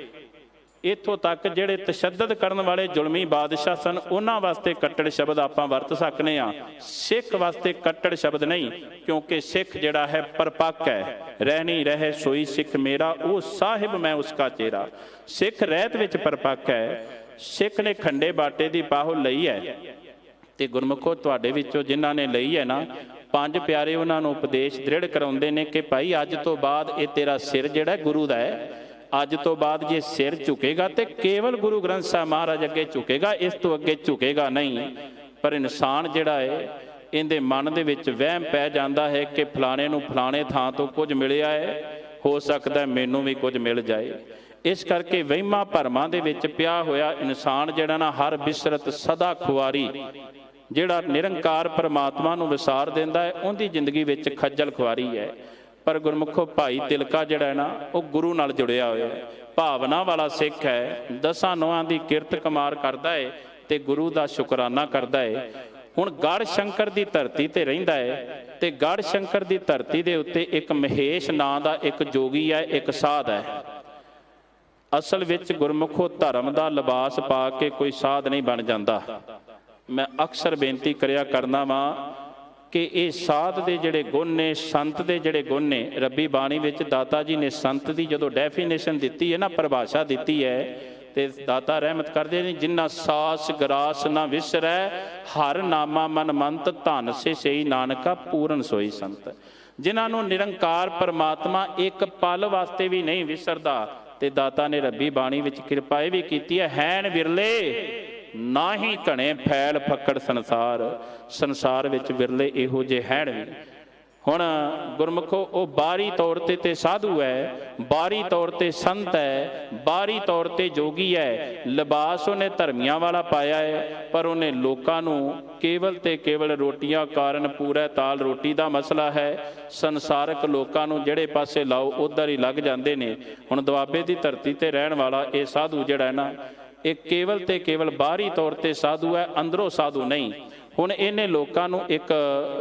ਇੱਥੋਂ ਤੱਕ ਜਿਹੜੇ ਤਸ਼ੱਦਦ ਕਰਨ ਵਾਲੇ ਜ਼ੁਲਮੀ ਬਾਦਸ਼ਾਹ ਸਨ, ਉਹਨਾਂ ਵਾਸਤੇ ਕੱਟੜ ਸ਼ਬਦ ਆਪਾਂ ਵਰਤ ਸਕਦੇ ਹਾਂ। ਸਿੱਖ ਵਾਸਤੇ ਕੱਟੜ ਸ਼ਬਦ ਨਹੀਂ, ਕਿਉਂਕਿ ਸਿੱਖ ਜਿਹੜਾ ਹੈ ਪਰਪੱਕ ਹੈ। ਰਹਿਣੀ ਰਹੇ ਸੋਈ ਸਿੱਖ ਮੇਰਾ, ਉਹ ਸਾਹਿਬ ਮੈਂ ਉਸਕਾ ਚੇਰਾ। ਸਿੱਖ ਰਹਿਤ ਵਿੱਚ ਪਰਪੱਕ ਹੈ। ਸਿੱਖ ਨੇ ਖੰਡੇ ਬਾਟੇ ਦੀ ਬਾਹੋ ਲਈ ਹੈ। ਤੇ ਗੁਰਮੁਖੋ ਤੁਹਾਡੇ ਵਿੱਚੋਂ ਜਿਨ੍ਹਾਂ ਨੇ ਲਈ ਹੈ ਨਾ, 5 ਪਿਆਰੇ ਉਹਨਾਂ ਨੂੰ ਉਪਦੇਸ਼ ਦ੍ਰਿੜ ਕਰਾਉਂਦੇ ਨੇ ਕਿ ਭਾਈ ਅੱਜ ਤੋਂ ਬਾਅਦ ਇਹ ਤੇਰਾ ਸਿਰ ਜਿਹੜਾ ਗੁਰੂ ਦਾ ਹੈ। ਅੱਜ ਤੋਂ ਬਾਅਦ ਜੇ ਸਿਰ ਝੁਕੇਗਾ ਤੇ ਕੇਵਲ ਗੁਰੂ ਗ੍ਰੰਥ ਸਾਹਿਬ ਮਹਾਰਾਜ ਅੱਗੇ ਝੁਕੇਗਾ, ਇਸ ਤੋਂ ਅੱਗੇ ਝੁਕੇਗਾ ਨਹੀਂ। ਪਰ ਇਨਸਾਨ ਜਿਹੜਾ ਹੈ, ਇਹਦੇ ਮਨ ਦੇ ਵਿੱਚ ਵਹਿਮ ਪੈ ਜਾਂਦਾ ਹੈ ਕਿ ਫਲਾਣੇ ਨੂੰ ਫਲਾਣੇ ਥਾਂ ਤੋਂ ਕੁਝ ਮਿਲਿਆ ਹੈ, ਹੋ ਸਕਦਾ ਮੈਨੂੰ ਵੀ ਕੁਝ ਮਿਲ ਜਾਏ। ਇਸ ਕਰਕੇ ਵਹਿਮਾਂ ਭਰਮਾਂ ਦੇ ਵਿੱਚ ਪਿਆ ਹੋਇਆ ਇਨਸਾਨ ਜਿਹੜਾ ਨਾ, ਹਰ ਬਿਸਰਤ ਸਦਾ ਖੁਆਰੀ, ਜਿਹੜਾ ਨਿਰੰਕਾਰ ਪਰਮਾਤਮਾ ਨੂੰ ਵਿਸਾਰ ਦਿੰਦਾ ਹੈ, ਉਹਦੀ ਜ਼ਿੰਦਗੀ ਵਿੱਚ ਖੱਜਲ ਖੁਆਰੀ ਹੈ। ਪਰ ਗੁਰਮੁਖੋ ਭਾਈ ਤਿਲਕਾ ਜਿਹੜਾ ਹੈ ਨਾ, ਉਹ ਗੁਰੂ ਨਾਲ ਜੁੜਿਆ ਹੋਇਆ ਹੈ, ਭਾਵਨਾ ਵਾਲਾ ਸਿੱਖ ਹੈ। 10 ਨੋਹਾਂ ਦੀ ਕਿਰਤ ਕਮਾਰ ਕਰਦਾ ਹੈ ਤੇ ਗੁਰੂ ਦਾ ਸ਼ੁਕਰਾਨਾ ਕਰਦਾ ਹੈ। ਹੁਣ ਗੜ੍ਹ ਸ਼ੰਕਰ ਦੀ ਧਰਤੀ ਤੇ ਰਹਿੰਦਾ ਹੈ, ਤੇ ਗੜ੍ਹ ਸ਼ੰਕਰ ਦੀ ਧਰਤੀ ਦੇ ਉੱਤੇ ਇੱਕ ਮਹੇਸ਼ ਨਾਂ ਦਾ ਇੱਕ ਜੋਗੀ ਹੈ, ਇੱਕ ਸਾਧ ਹੈ। ਅਸਲ ਵਿੱਚ ਗੁਰਮੁਖੋ ਧਰਮ ਦਾ ਲਿਬਾਸ ਪਾ ਕੇ ਕੋਈ ਸਾਧ ਨਹੀਂ ਬਣ ਜਾਂਦਾ। ਮੈਂ ਅਕਸਰ ਬੇਨਤੀ ਕਰਿਆ ਕਰਨਾ ਵਾਂ ਕਿ ਇਹ ਸਾਧ ਦੇ ਜਿਹੜੇ ਗੁਣ ਨੇ, ਸੰਤ ਦੇ ਜਿਹੜੇ ਗੁਣ ਨੇ, ਰੱਬੀ ਬਾਣੀ ਵਿੱਚ ਦਾਤਾ ਜੀ ਨੇ ਸੰਤ ਦੀ ਜਦੋਂ ਡੈਫੀਨੇਸ਼ਨ ਦਿੱਤੀ ਹੈ ਨਾ, ਪਰਿਭਾਸ਼ਾ ਦਿੱਤੀ ਹੈ, ਤੇ ਦਾਤਾ ਰਹਿਮਤ ਕਰਦੇ ਨੇ, ਜਿਨ੍ਹਾਂ ਸਾਸ ਗਰਾਸ ਨਾ ਵਿਸਰੈ, ਹਰ ਨਾਮਾ ਮਨ ਮੰਤ, ਧਨ ਸੇ ਸਈ ਨਾਨਕਾ ਪੂਰਨ ਸੋਈ ਸੰਤ। ਜਿਨ੍ਹਾਂ ਨੂੰ ਨਿਰੰਕਾਰ ਪਰਮਾਤਮਾ ਇੱਕ ਪਲ ਵਾਸਤੇ ਵੀ ਨਹੀਂ ਵਿਸਰਦਾ। ਤੇ ਦਾਤਾ ਨੇ ਰੱਬੀ ਬਾਣੀ ਵਿੱਚ ਕਿਰਪਾ ਇਹ ਵੀ ਕੀਤੀ ਹੈ, ਹੈਨ ਵਿਰਲੇ ਨਾ ਹੀ ਘਣੇ ਫੈਲ ਫੱਕੜ ਸੰਸਾਰ, ਸੰਸਾਰ ਵਿੱਚ ਵਿਰਲੇ ਇਹੋ ਜਿਹੇ ਹੈਣ ਵੀ। ਹੁਣ ਗੁਰਮੁਖੋ ਉਹ ਬਾਹਰੀ ਤੌਰ ਤੇ ਸਾਧੂ ਹੈ, ਬਾਹਰੀ ਤੌਰ ਤੇ ਸੰਤ ਹੈ, ਬਾਹਰੀ ਤੌਰ ਤੇ ਜੋਗੀ ਹੈ, ਲਿਬਾਸ ਉਹਨੇ ਧਰਮੀਆਂ ਵਾਲਾ ਪਾਇਆ ਹੈ, ਪਰ ਉਹਨੇ ਲੋਕਾਂ ਨੂੰ ਕੇਵਲ ਤੇ ਕੇਵਲ ਰੋਟੀਆਂ ਕਾਰਨ, ਪੂਰਾ ਤਾਲ ਰੋਟੀ ਦਾ ਮਸਲਾ ਹੈ। ਸੰਸਾਰਕ ਲੋਕਾਂ ਨੂੰ ਜਿਹੜੇ ਪਾਸੇ ਲਾਓ ਉੱਧਰ ਹੀ ਲੱਗ ਜਾਂਦੇ ਨੇ। ਹੁਣ ਦੁਆਬੇ ਦੀ ਧਰਤੀ ਤੇ ਰਹਿਣ ਵਾਲਾ ਇਹ ਸਾਧੂ ਜਿਹੜਾ ਹੈ ਨਾ, ਇਹ ਕੇਵਲ ਤੇ ਕੇਵਲ ਬਾਹਰੀ ਤੌਰ ਤੇ ਸਾਧੂ ਹੈ, ਅੰਦਰੋਂ ਸਾਧੂ ਨਹੀਂ। ਹੁਣ ਇਹਨੇ ਲੋਕਾਂ ਨੂੰ ਇੱਕ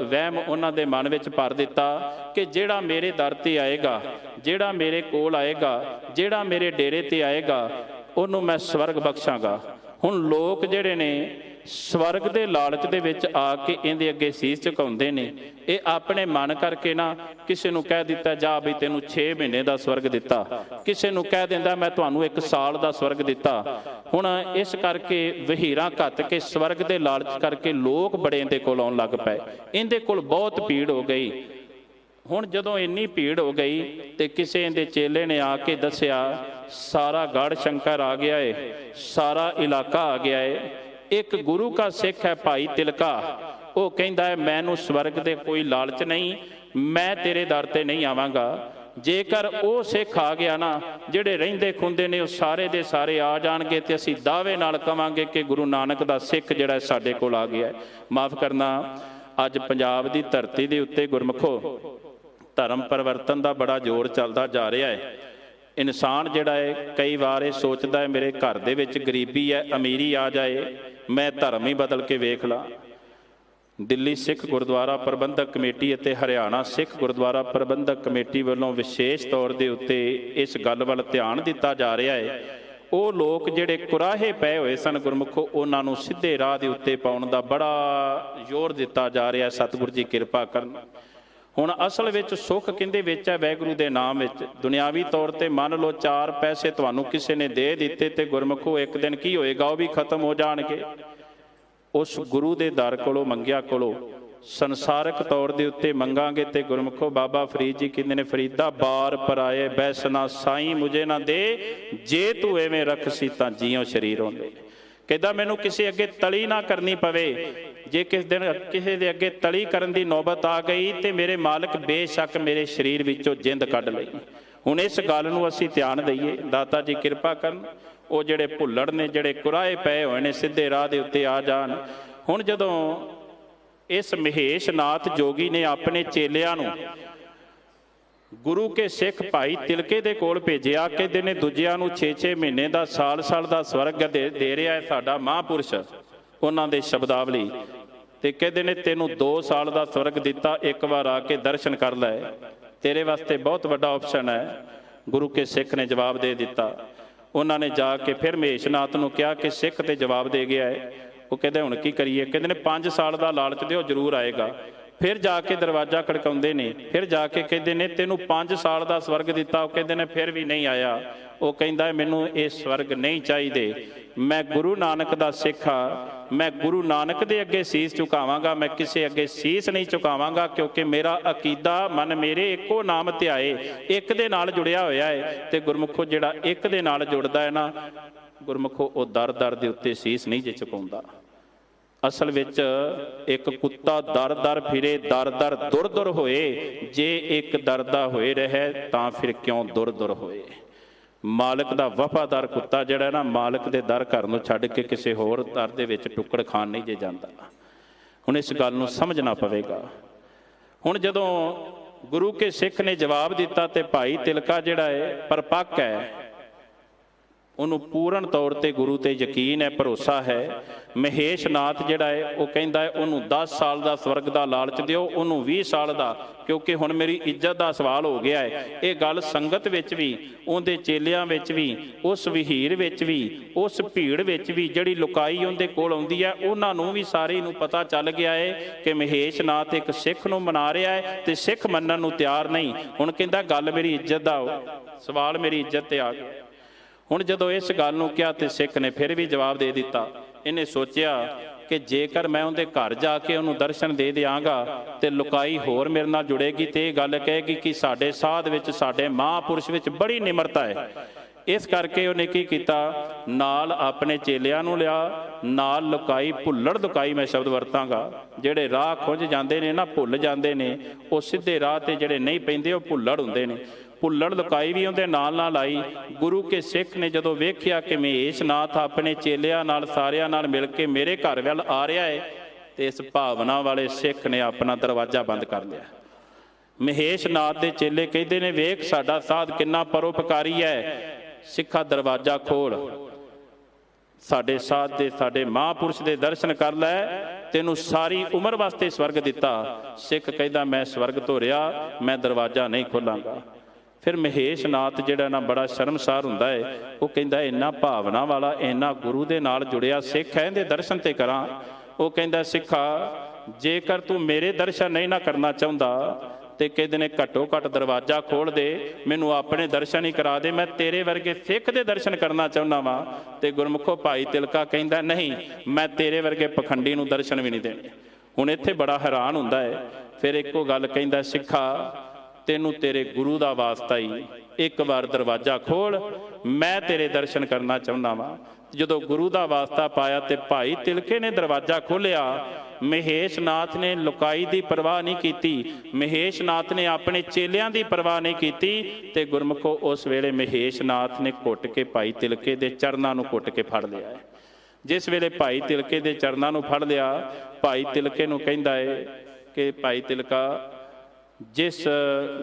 ਵਹਿਮ ਉਹਨਾਂ ਦੇ ਮਨ ਵਿੱਚ ਭਰ ਦਿੱਤਾ ਕਿ ਜਿਹੜਾ ਮੇਰੇ ਦਰ ਤੇ ਆਏਗਾ, ਜਿਹੜਾ ਮੇਰੇ ਕੋਲ ਆਏਗਾ, ਜਿਹੜਾ ਮੇਰੇ ਡੇਰੇ ਤੇ ਆਏਗਾ, ਉਹਨੂੰ ਮੈਂ ਸਵਰਗ ਬਖਸ਼ਾਂਗਾ। ਹੁਣ ਲੋਕ ਜਿਹੜੇ ਨੇ ਸਵਰਗ ਦੇ ਲਾਲਚ ਦੇ ਵਿੱਚ ਆ ਕੇ ਇਹਦੇ ਅੱਗੇ ਸੀਸ ਝੁਕਾਉਂਦੇ ਨੇ। ਇਹ ਆਪਣੇ ਮਨ ਕਰਕੇ ਨਾ, ਕਿਸੇ ਨੂੰ ਕਹਿ ਦਿੱਤਾ ਜਾ ਵੀ ਤੈਨੂੰ 6 ਮਹੀਨੇ ਦਾ ਸਵਰਗ ਦਿੱਤਾ, ਕਿਸੇ ਨੂੰ ਕਹਿ ਦਿੰਦਾ ਮੈਂ ਤੁਹਾਨੂੰ 1 ਸਾਲ ਦਾ ਸਵਰਗ ਦਿੱਤਾ। ਹੁਣ ਇਸ ਕਰਕੇ ਵਹੀਰਾਂ ਘੱਤ ਕੇ ਸਵਰਗ ਦੇ ਲਾਲਚ ਕਰਕੇ ਲੋਕ ਬੜੇ ਇਹਦੇ ਕੋਲ ਆਉਣ ਲੱਗ ਪਏ। ਇਹਦੇ ਕੋਲ ਬਹੁਤ ਭੀੜ ਹੋ ਗਈ। ਹੁਣ ਜਦੋਂ ਇੰਨੀ ਭੀੜ ਹੋ ਗਈ ਤੇ ਕਿਸੇ ਇਹਦੇ ਚੇਲੇ ਨੇ ਆ ਕੇ ਦੱਸਿਆ, ਸਾਰਾ ਗੜ੍ਹ ਸ਼ੰਕਰ ਆ ਗਿਆ ਏ, ਸਾਰਾ ਇਲਾਕਾ ਆ ਗਿਆ ਏ। ਇੱਕ ਗੁਰੂ ਕਾ ਸਿੱਖ ਹੈ ਭਾਈ ਤਿਲਕਾ, ਉਹ ਕਹਿੰਦਾ ਹੈ ਮੈਨੂੰ ਸਵਰਗ ਦੇ ਕੋਈ ਲਾਲਚ ਨਹੀਂ, ਮੈਂ ਤੇਰੇ ਦਰ ਤੇ ਨਹੀਂ ਆਵਾਂਗਾ। ਜੇਕਰ ਉਹ ਸਿੱਖ ਆ ਗਿਆ ਨਾ, ਜਿਹੜੇ ਰਹਿੰਦੇ ਖੁੰਦੇ ਨੇ ਉਹ ਸਾਰੇ ਦੇ ਸਾਰੇ ਆ ਜਾਣਗੇ, ਤੇ ਅਸੀਂ ਦਾਅਵੇ ਨਾਲ ਕਵਾਂਗੇ ਕਿ ਗੁਰੂ ਨਾਨਕ ਦਾ ਸਿੱਖ ਜਿਹੜਾ ਸਾਡੇ ਕੋਲ ਆ ਗਿਆ ਹੈ। ਮਾਫ ਕਰਨਾ, ਅੱਜ ਪੰਜਾਬ ਦੀ ਧਰਤੀ ਦੇ ਉੱਤੇ ਗੁਰਮੁਖੋ ਧਰਮ ਪਰਿਵਰਤਨ ਦਾ ਬੜਾ ਜ਼ੋਰ ਚੱਲਦਾ ਜਾ ਰਿਹਾ ਹੈ। ਇਨਸਾਨ ਜਿਹੜਾ ਹੈ ਕਈ ਵਾਰ ਇਹ ਸੋਚਦਾ ਹੈ ਮੇਰੇ ਘਰ ਦੇ ਵਿੱਚ ਗਰੀਬੀ ਹੈ, ਅਮੀਰੀ ਆ ਜਾਏ, ਮੈਂ ਧਰਮ ਹੀ ਬਦਲ ਕੇ ਵੇਖ ਲਾਂ। ਦਿੱਲੀ ਸਿੱਖ ਗੁਰਦੁਆਰਾ ਪ੍ਰਬੰਧਕ ਕਮੇਟੀ ਅਤੇ ਹਰਿਆਣਾ ਸਿੱਖ ਗੁਰਦੁਆਰਾ ਪ੍ਰਬੰਧਕ ਕਮੇਟੀ ਵੱਲੋਂ ਵਿਸ਼ੇਸ਼ ਤੌਰ ਦੇ ਉੱਤੇ ਇਸ ਗੱਲ ਵੱਲ ਧਿਆਨ ਦਿੱਤਾ ਜਾ ਰਿਹਾ ਹੈ। ਉਹ ਲੋਕ ਜਿਹੜੇ ਕੁਰਾਹੇ ਪਏ ਹੋਏ ਸਨ ਗੁਰਮੁਖੋ, ਉਹਨਾਂ ਨੂੰ ਸਿੱਧੇ ਰਾਹ ਦੇ ਉੱਤੇ ਪਾਉਣ ਦਾ ਬੜਾ ਜ਼ੋਰ ਦਿੱਤਾ ਜਾ ਰਿਹਾ। ਸਤਿਗੁਰੂ ਜੀ ਕਿਰਪਾ ਕਰਨ। ਹੁਣ ਅਸਲ ਵਿੱਚ ਸੁੱਖ ਕਿਹਦੇ ਵਿੱਚ ਹੈ? ਵਾਹਿਗੁਰੂ ਦੇ ਨਾਮ ਵਿੱਚ। ਦੁਨਿਆਵੀ ਤੌਰ ਤੇ ਮੰਨ ਲਓ 4 ਪੈਸੇ ਤੁਹਾਨੂੰ ਕਿਸੇ ਨੇ ਦੇ ਦਿੱਤੇ, ਤੇ ਗੁਰਮੁਖੋ ਇੱਕ ਦਿਨ ਕੀ ਹੋਏਗਾ, ਉਹ ਵੀ ਖਤਮ ਹੋ ਜਾਣਗੇ। ਉਸ ਗੁਰੂ ਦੇ ਦਰ ਕੋਲੋਂ ਮੰਗਿਆ ਕੋਲੋਂ ਸੰਸਾਰਕ ਤੌਰ ਦੇ ਉੱਤੇ ਮੰਗਾਂਗੇ ਤੇ ਗੁਰਮੁਖੋ ਬਾਬਾ ਫਰੀਦ ਜੀ ਕਹਿੰਦੇ ਨੇ, ਫਰੀਦਾ ਬਾਰ ਪਰਾਏ ਬੈਸਨਾ ਸਾਈਂ ਮੁਝੇ ਨਾ ਦੇ, ਜੇ ਤੂੰ ਐਵੇਂ ਰੱਖਸੀ ਤਾਂ ਜੀਓ ਸਰੀਰ ਹੁੰਦੇ। ਕਹਿੰਦਾ ਮੈਨੂੰ ਕਿਸੇ ਅੱਗੇ ਤਲੀ ਨਾ ਕਰਨੀ ਪਵੇ। ਜੇ ਕਿਸ ਦਿਨ ਕਿਸੇ ਦੇ ਅੱਗੇ ਤਲੀ ਕਰਨ ਦੀ ਨੌਬਤ ਆ ਗਈ ਤੇ ਮੇਰੇ ਮਾਲਕ ਬੇਸ਼ੱਕ ਮੇਰੇ ਸਰੀਰ ਵਿੱਚੋਂ ਜਿੰਦ ਕੱਢ ਲਈ। ਹੁਣ ਇਸ ਗੱਲ ਨੂੰ ਅਸੀਂ ਧਿਆਨ ਦਈਏ। ਦਾਤਾ ਜੀ ਕਿਰਪਾ ਕਰਨ, ਉਹ ਜਿਹੜੇ ਭੁੱਲੜ ਨੇ, ਜਿਹੜੇ ਕੁਰਾਹੇ ਪਏ ਹੋਏ ਨੇ, ਸਿੱਧੇ ਰਾਹ ਦੇ ਉੱਤੇ ਆ ਜਾਣ। ਹੁਣ ਜਦੋਂ ਇਸ ਮਹੇਸ਼ ਨਾਥ ਜੋਗੀ ਨੇ ਆਪਣੇ ਚੇਲਿਆਂ ਨੂੰ ਗੁਰੂ ਕੇ ਸਿੱਖ ਭਾਈ ਤਿਲਕੇ ਦੇ ਕੋਲ ਭੇਜਿਆ, ਕਹਿੰਦੇ ਨੇ ਦੂਜਿਆਂ ਨੂੰ 6-6 ਮਹੀਨੇ ਦਾ, ਸਾਲ-ਸਾਲ ਦਾ ਸਵਰਗ ਦੇ ਰਿਹਾ ਹੈ ਸਾਡਾ ਮਹਾਂਪੁਰਸ਼, ਉਹਨਾਂ ਦੇ ਸ਼ਬਦਾਵਲੀ। ਤੇ ਕਹਿੰਦੇ ਨੇ ਤੈਨੂੰ 2 ਸਾਲ ਦਾ ਸਵਰਗ ਦਿੱਤਾ, ਇੱਕ ਵਾਰ ਆ ਕੇ ਦਰਸ਼ਨ ਕਰ ਲੈ, ਤੇਰੇ ਵਾਸਤੇ ਬਹੁਤ ਵੱਡਾ ਆਪਸ਼ਨ ਹੈ। ਗੁਰੂ ਕੇ ਸਿੱਖ ਨੇ ਜਵਾਬ ਦੇ ਦਿੱਤਾ। ਉਹਨਾਂ ਨੇ ਜਾ ਕੇ ਫਿਰ ਮਹੇਸ਼ਨਾਥ ਨੂੰ ਕਿਹਾ ਕਿ ਸਿੱਖ ਤੇ ਜਵਾਬ ਦੇ ਗਿਆ ਹੈ। ਉਹ ਕਹਿੰਦੇ ਹੁਣ ਕੀ ਕਰੀਏ? ਕਹਿੰਦੇ ਨੇ 5 ਸਾਲ ਦਾ ਲਾਲਚ ਦਿਓ, ਜ਼ਰੂਰ ਆਏਗਾ। ਫਿਰ ਜਾ ਕੇ ਦਰਵਾਜ਼ਾ ਖੜਕਾਉਂਦੇ ਨੇ, ਫਿਰ ਜਾ ਕੇ ਕਹਿੰਦੇ ਨੇ ਤੈਨੂੰ 5 ਸਾਲ ਦਾ ਸਵਰਗ ਦਿੱਤਾ। ਉਹ ਕਹਿੰਦੇ ਨੇ ਫਿਰ ਵੀ ਨਹੀਂ ਆਇਆ। ਉਹ ਕਹਿੰਦਾ ਮੈਨੂੰ ਇਹ ਸਵਰਗ ਨਹੀਂ ਚਾਹੀਦੇ, ਮੈਂ ਗੁਰੂ ਨਾਨਕ ਦਾ ਸਿੱਖ ਹਾਂ, ਮੈਂ ਗੁਰੂ ਨਾਨਕ ਦੇ ਅੱਗੇ ਸੀਸ ਝੁਕਾਵਾਂਗਾ, ਮੈਂ ਕਿਸੇ ਅੱਗੇ ਸੀਸ ਨਹੀਂ ਝੁਕਾਵਾਂਗਾ, ਕਿਉਂਕਿ ਮੇਰਾ ਅਕੀਦਾ ਮਨ ਮੇਰੇ ਇੱਕੋ ਨਾਮ ਧਿਆਏ, ਇੱਕ ਦੇ ਨਾਲ ਜੁੜਿਆ ਹੋਇਆ ਹੈ। ਤੇ ਗੁਰਮੁਖੋ ਜਿਹੜਾ ਇੱਕ ਦੇ ਨਾਲ ਜੁੜਦਾ ਹੈ ਨਾ ਗੁਰਮੁਖੋ, ਉਹ ਦਰ ਦਰ ਦੇ ਉੱਤੇ ਸੀਸ ਨਹੀਂ ਜੇ ਝੁਕਾਉਂਦਾ। ਅਸਲ ਵਿੱਚ ਇੱਕ ਕੁੱਤਾ ਦਰ ਦਰ ਫਿਰੇ, ਦਰ ਦਰ ਦੁਰ ਦੁਰ ਹੋਏ, ਜੇ ਇੱਕ ਦਰਦਾ ਹੋਏ ਰਹੇ ਤਾਂ ਫਿਰ ਕਿਉਂ ਦੁਰ ਦੁਰ ਹੋਏ। ਮਾਲਕ ਦਾ ਵਫਾਦਾਰ ਕੁੱਤਾ ਜਿਹੜਾ ਨਾ, ਮਾਲਕ ਦੇ ਦਰ ਘਰ ਨੂੰ ਛੱਡ ਕੇ ਕਿਸੇ ਹੋਰ ਦਰ ਦੇ ਵਿੱਚ ਟੁੱਕੜ ਖਾਣ ਨਹੀਂ ਜੇ ਜਾਂਦਾ। ਹੁਣ ਇਸ ਗੱਲ ਨੂੰ ਸਮਝਣਾ ਪਵੇਗਾ। ਹੁਣ ਜਦੋਂ ਗੁਰੂ ਕੇ ਸਿੱਖ ਨੇ ਜਵਾਬ ਦਿੱਤਾ ਤੇ ਭਾਈ ਤਿਲਕਾ ਜਿਹੜਾ ਹੈ ਪਰਪੱਕ ਹੈ, ਉਹਨੂੰ ਪੂਰਨ ਤੌਰ ਤੇ ਗੁਰੂ ਤੇ ਯਕੀਨ ਹੈ, ਭਰੋਸਾ ਹੈ। ਮਹੇਸ਼ ਨਾਥ ਜਿਹੜਾ ਹੈ ਉਹ ਕਹਿੰਦਾ ਹੈ ਉਹਨੂੰ 10 ਸਾਲ ਦਾ ਸਵਰਗ ਦਾ ਲਾਲਚ ਦਿਓ, ਉਹਨੂੰ 20 ਸਾਲ ਦਾ, ਕਿਉਂਕਿ ਹੁਣ ਮੇਰੀ ਇੱਜ਼ਤ ਦਾ ਸਵਾਲ ਹੋ ਗਿਆ ਹੈ। ਇਹ ਗੱਲ ਸੰਗਤ ਵਿੱਚ ਵੀ, ਉਹਦੇ ਚੇਲਿਆਂ ਵਿੱਚ ਵੀ, ਉਸ ਵਹੀਰ ਵਿੱਚ ਵੀ, ਉਸ ਭੀੜ ਵਿੱਚ ਵੀ ਜਿਹੜੀ ਲੁਕਾਈ ਉਹਦੇ ਕੋਲ ਆਉਂਦੀ ਹੈ, ਉਹਨਾਂ ਨੂੰ ਵੀ ਸਾਰੇ ਨੂੰ ਪਤਾ ਚੱਲ ਗਿਆ ਹੈ ਕਿ ਮਹੇਸ਼ ਨਾਥ ਇੱਕ ਸਿੱਖ ਨੂੰ ਮਨਾ ਰਿਹਾ ਹੈ ਤੇ ਸਿੱਖ ਮੰਨਣ ਨੂੰ ਤਿਆਰ ਨਹੀਂ। ਹੁਣ ਕਹਿੰਦਾ ਗੱਲ ਮੇਰੀ ਇੱਜ਼ਤ ਦਾ ਸਵਾਲ, ਮੇਰੀ ਇੱਜ਼ਤ ਤੇ ਆ ਗਿਆ। ਹੁਣ ਜਦੋਂ ਇਸ ਗੱਲ ਨੂੰ ਕਿਹਾ ਤੇ ਸਿੱਖ ਨੇ ਫਿਰ ਵੀ ਜਵਾਬ ਦੇ ਦਿੱਤਾ। ਇਹਨੇ ਸੋਚਿਆ ਕਿ ਜੇਕਰ ਮੈਂ ਉਹਦੇ ਘਰ ਜਾ ਕੇ ਉਹਨੂੰ ਦਰਸ਼ਨ ਦੇ ਦਿਆਂਗਾ ਤੇ ਲੁਕਾਈ ਹੋਰ ਮੇਰੇ ਨਾਲ ਜੁੜੇਗੀ ਤੇ ਇਹ ਗੱਲ ਕਹੇਗੀ ਕਿ ਸਾਡੇ ਸਾਧ ਵਿੱਚ, ਸਾਡੇ ਮਹਾਂਪੁਰਸ਼ ਵਿੱਚ ਬੜੀ ਨਿਮਰਤਾ ਹੈ। ਇਸ ਕਰਕੇ ਉਹਨੇ ਕੀ ਕੀਤਾ, ਨਾਲ ਆਪਣੇ ਚੇਲਿਆਂ ਨੂੰ ਲਿਆ, ਨਾਲ ਲੁਕਾਈ, ਭੁੱਲੜ ਲੁਕਾਈ ਮੈਂ ਸ਼ਬਦ ਵਰਤਾਂਗਾ। ਜਿਹੜੇ ਰਾਹ ਖੁੰਝ ਜਾਂਦੇ ਨੇ ਨਾ, ਭੁੱਲ ਜਾਂਦੇ ਨੇ, ਉਹ ਸਿੱਧੇ ਰਾਹ ਤੇ ਜਿਹੜੇ ਨਹੀਂ ਪੈਂਦੇ ਉਹ ਭੁੱਲੜ ਹੁੰਦੇ ਨੇ। ਭੁੱਲੜ ਲੁਕਾਈ ਵੀ ਉਹਦੇ ਨਾਲ ਨਾਲ ਆਈ। ਗੁਰੂ ਕੇ ਸਿੱਖ ਨੇ ਜਦੋਂ ਵੇਖਿਆ ਕਿ ਮਹੇਸ਼ ਨਾਥ ਆਪਣੇ ਚੇਲਿਆਂ ਨਾਲ, ਸਾਰਿਆਂ ਨਾਲ ਮਿਲ ਕੇ ਮੇਰੇ ਘਰ ਵੱਲ ਆ ਰਿਹਾ ਹੈ, ਤੇ ਇਸ ਭਾਵਨਾ ਵਾਲੇ ਸਿੱਖ ਨੇ ਆਪਣਾ ਦਰਵਾਜ਼ਾ ਬੰਦ ਕਰ ਲਿਆ। ਮਹੇਸ਼ ਨਾਥ ਦੇ ਚੇਲੇ ਕਹਿੰਦੇ ਨੇ, ਵੇਖ ਸਾਡਾ ਸਾਧ ਕਿੰਨਾ ਪਰਉਪਕਾਰੀ ਹੈ, ਸਿੱਖਾ ਦਰਵਾਜ਼ਾ ਖੋਲ, ਸਾਡੇ ਸਾਧ ਦੇ, ਸਾਡੇ ਮਹਾਂਪੁਰਸ਼ ਦੇ ਦਰਸ਼ਨ ਕਰ ਲੈ, ਤੈਨੂੰ ਸਾਰੀ ਉਮਰ ਵਾਸਤੇ ਸਵਰਗ ਦਿੱਤਾ। ਸਿੱਖ ਕਹਿੰਦਾ ਮੈਂ ਸਵਰਗ ਤੋਂ ਰਿਹਾ, ਮੈਂ ਦਰਵਾਜ਼ਾ ਨਹੀਂ ਖੋਲਾਂਗਾ। ਫਿਰ ਮਹੇਸ਼ ਨਾਥ ਜਿਹੜਾ ਨਾ ਬੜਾ ਸ਼ਰਮਸਾਰ ਹੁੰਦਾ ਹੈ, ਉਹ ਕਹਿੰਦਾ ਇੰਨਾ ਭਾਵਨਾ ਵਾਲਾ, ਇੰਨਾ ਗੁਰੂ ਦੇ ਨਾਲ ਜੁੜਿਆ ਸਿੱਖ ਹੈ, ਇਹਦੇ ਦਰਸ਼ਨ ਤੇ ਕਰਾਂ। ਉਹ ਕਹਿੰਦਾ ਸਿੱਖਾ, ਜੇਕਰ ਤੂੰ ਮੇਰੇ ਦਰਸ਼ਨ ਨਹੀਂ ਨਾ ਕਰਨਾ ਚਾਹੁੰਦਾ ਤੇ ਕਹਿੰਦੇ ਨੇ ਘੱਟੋ ਘੱਟ ਦਰਵਾਜ਼ਾ ਖੋਲ ਦੇ, ਮੈਨੂੰ ਆਪਣੇ ਦਰਸ਼ਨ ਹੀ ਕਰਾ ਦੇ, ਮੈਂ ਤੇਰੇ ਵਰਗੇ ਸਿੱਖ ਦੇ ਦਰਸ਼ਨ ਕਰਨਾ ਚਾਹੁੰਦਾ ਵਾਂ। ਤੇ ਗੁਰਮੁਖੋ ਭਾਈ ਤਿਲਕਾ ਕਹਿੰਦਾ ਨਹੀਂ, ਮੈਂ ਤੇਰੇ ਵਰਗੇ ਪਖੰਡੀ ਨੂੰ ਦਰਸ਼ਨ ਵੀ ਨਹੀਂ ਦੇਣੇ। ਹੁਣ ਇੱਥੇ ਬੜਾ ਹੈਰਾਨ ਹੁੰਦਾ ਹੈ। ਫਿਰ ਇੱਕੋ ਗੱਲ ਕਹਿੰਦਾ, ਸਿੱਖਾ ਤੈਨੂੰ ਤੇਰੇ ਗੁਰੂ ਦਾ ਵਾਸਤਾ ਹੀ, ਇੱਕ ਵਾਰ ਦਰਵਾਜ਼ਾ ਖੋਲ, ਮੈਂ ਤੇਰੇ ਦਰਸ਼ਨ ਕਰਨਾ ਚਾਹੁੰਦਾ ਵਾਂ। ਜਦੋਂ ਗੁਰੂ ਦਾ ਵਾਸਤਾ ਪਾਇਆ ਤੇ ਭਾਈ ਤਿਲਕੇ ਨੇ ਦਰਵਾਜ਼ਾ ਖੋਲ੍ਹਿਆ। ਮਹੇਸ਼ ਨਾਥ ਨੇ ਲੁਕਾਈ ਦੀ ਪਰਵਾਹ ਨਹੀਂ ਕੀਤੀ, ਮਹੇਸ਼ ਨਾਥ ਨੇ ਆਪਣੇ ਚੇਲਿਆਂ ਦੀ ਪਰਵਾਹ ਨਹੀਂ ਕੀਤੀ। ਤੇ ਗੁਰਮੁਖੋ ਉਸ ਵੇਲੇ ਮਹੇਸ਼ ਨਾਥ ਨੇ ਘੁੱਟ ਕੇ ਭਾਈ ਤਿਲਕੇ ਦੇ ਚਰਨਾਂ ਨੂੰ ਘੁੱਟ ਕੇ ਫੜ ਲਿਆ ਹੈ। ਜਿਸ ਵੇਲੇ ਭਾਈ ਤਿਲਕੇ ਦੇ ਚਰਨਾਂ ਨੂੰ ਫੜ ਲਿਆ, ਭਾਈ ਤਿਲਕੇ ਨੂੰ ਕਹਿੰਦਾ ਹੈ ਕਿ ਭਾਈ ਤਿਲਕਾ, ਜਿਸ